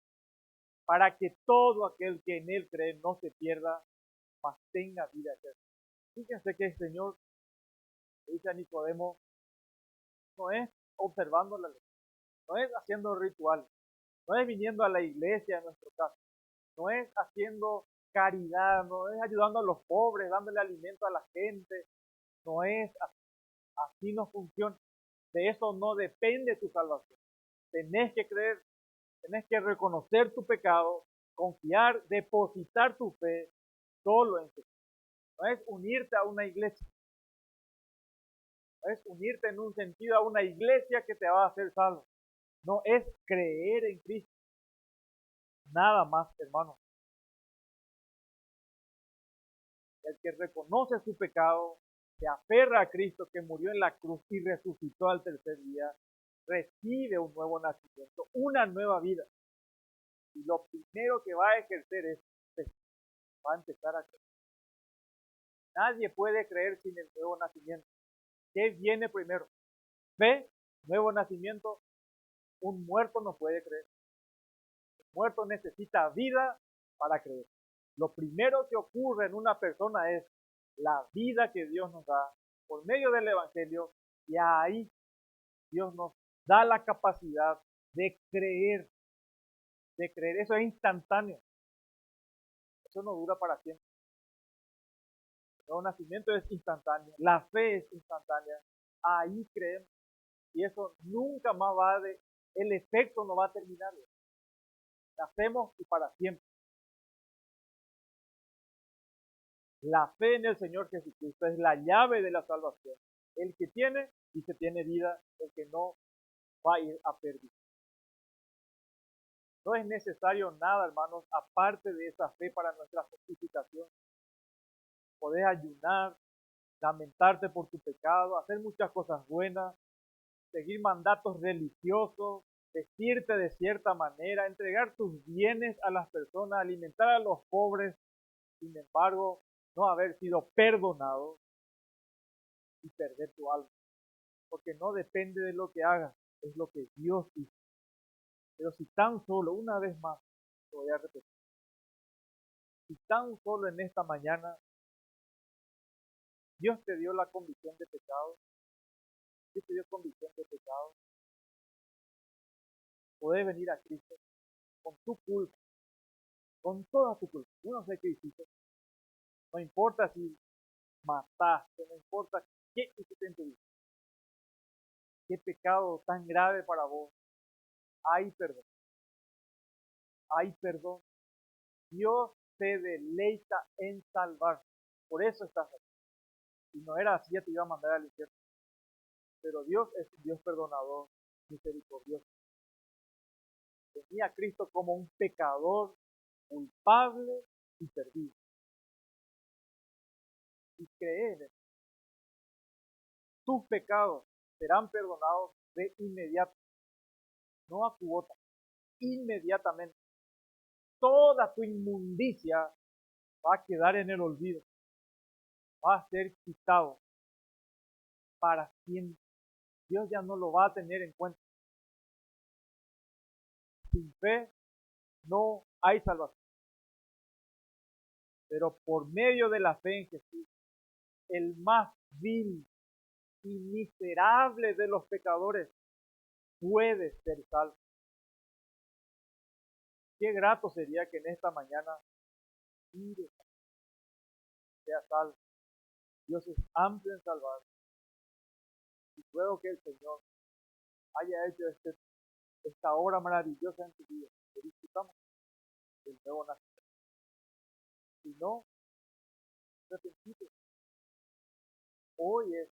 para que todo aquel que en Él cree no se pierda, mas tenga vida eterna. Fíjense que el Señor dice a Nicodemo, no es observando la ley, no es haciendo ritual, no es viniendo a la iglesia en nuestro caso, no es haciendo caridad, no es ayudando a los pobres, dándole alimento a la gente, no es así no funciona. De eso no depende tu salvación. Tenés que creer, tenés que reconocer tu pecado, confiar, depositar tu fe solo en Jesús. No es unirte a una iglesia, no es unirte en un sentido a una iglesia que te va a hacer salvo. No es creer en Cristo. Nada más, hermano. El que reconoce su pecado, se aferra a Cristo que murió en la cruz y resucitó al tercer día, recibe un nuevo nacimiento, una nueva vida. Y lo primero que va a ejercer es fe. Va a empezar a creer. Nadie puede creer sin el nuevo nacimiento. ¿Qué viene primero? Fe, nuevo nacimiento. Un muerto no puede creer. Un muerto necesita vida para creer. Lo primero que ocurre en una persona es la vida que Dios nos da por medio del Evangelio y ahí Dios nos da la capacidad de creer, de creer. Eso es instantáneo. Eso no dura para siempre. El nuevo nacimiento es instantáneo. La fe es instantánea. Ahí creemos. Y eso nunca más el efecto no va a terminar. Nacemos y para siempre. La fe en el Señor Jesucristo es la llave de la salvación. El que tiene, dice, tiene vida. El que no, va a ir a perder. No es necesario nada, hermanos, aparte de esa fe para nuestra justificación. Podés ayunar, lamentarte por tu pecado, hacer muchas cosas buenas, seguir mandatos religiosos, vestirte de cierta manera, entregar tus bienes a las personas, alimentar a los pobres, sin embargo, no haber sido perdonado y perder tu alma. Porque no depende de lo que hagas, es lo que Dios hizo. Pero si tan solo, una vez más, lo voy a repetir, si tan solo en esta mañana Dios te dio la convicción de pecado, Dios te dio convicción de pecado, podés venir a Cristo con tu culpa, con toda tu culpa. Yo no sé qué hiciste, no importa si mataste, no importa qué hiciste en tu vida, qué pecado tan grave para vos, hay perdón, hay perdón. Dios te deleita en salvar, por eso estás aquí. Si no era así, ya te iba a mandar al infierno. Pero Dios es un Dios perdonador, misericordioso. Tenía a Cristo como un pecador culpable y perdido. Y creer, tus pecados serán perdonados de inmediato, no a cuota, inmediatamente. Toda tu inmundicia va a quedar en el olvido, va a ser quitado para siempre. Dios ya no lo va a tener en cuenta. sin fe no hay salvación. Pero por medio de la fe en Jesús, el más vil y miserable de los pecadores puede ser salvo. Qué grato sería que en esta mañana sea salvo. Dios es amplio en salvar. Y luego que el Señor haya hecho esta obra maravillosa en tu vida, que disfrutamos del nuevo nacimiento. Si no, arrepentido. Hoy es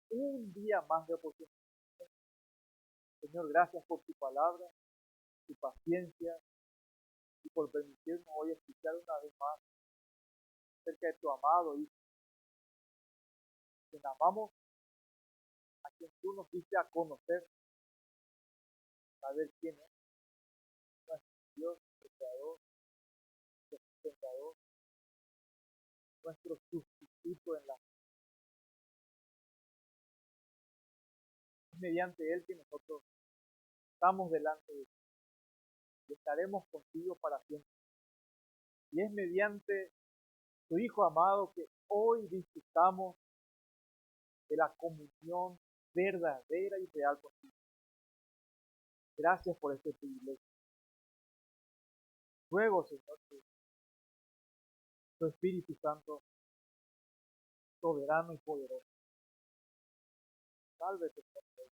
un día más de oportunidad. Señor, gracias por tu palabra, tu paciencia y por permitirnos hoy escuchar una vez más acerca de tu amado Hijo. Quien amamos, a quien tú nos diste a conocer, saber quién es, nuestro Dios, nuestro Creador, nuestro sustentador, nuestro sustituto en la vida. Es mediante Él que nosotros estamos delante de ti y estaremos contigo para siempre. Y es mediante tu Hijo amado que hoy disfrutamos de la comunión verdadera y real contigo. Gracias por este privilegio. Ruego, Señor, que tu Espíritu Santo, soberano y poderoso, salve tu pueblo,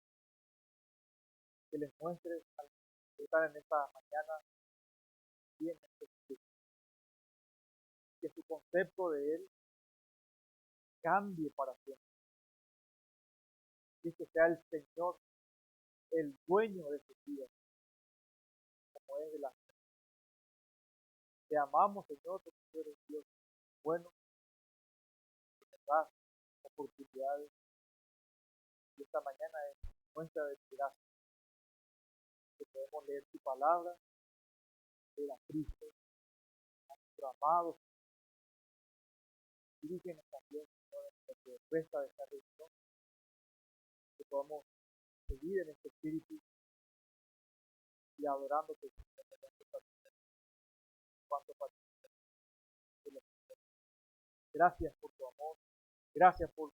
que les muestres al estar en esta mañana bien este Espíritu, que su concepto de Él cambie para siempre, y que sea el Señor, el dueño de sus vidas, como es de la fe. Te amamos, Señor, porque tú eres Dios bueno, que nos das oportunidades, y esta mañana es muestra de tu gracia, que podemos leer tu palabra, ver a Cristo, nuestro amado. Dirígenos también, Señor, en lo que resta de esta reunión, que podamos seguir en este espíritu y adorándote cuanto participemos de los. Gracias por tu amor, gracias por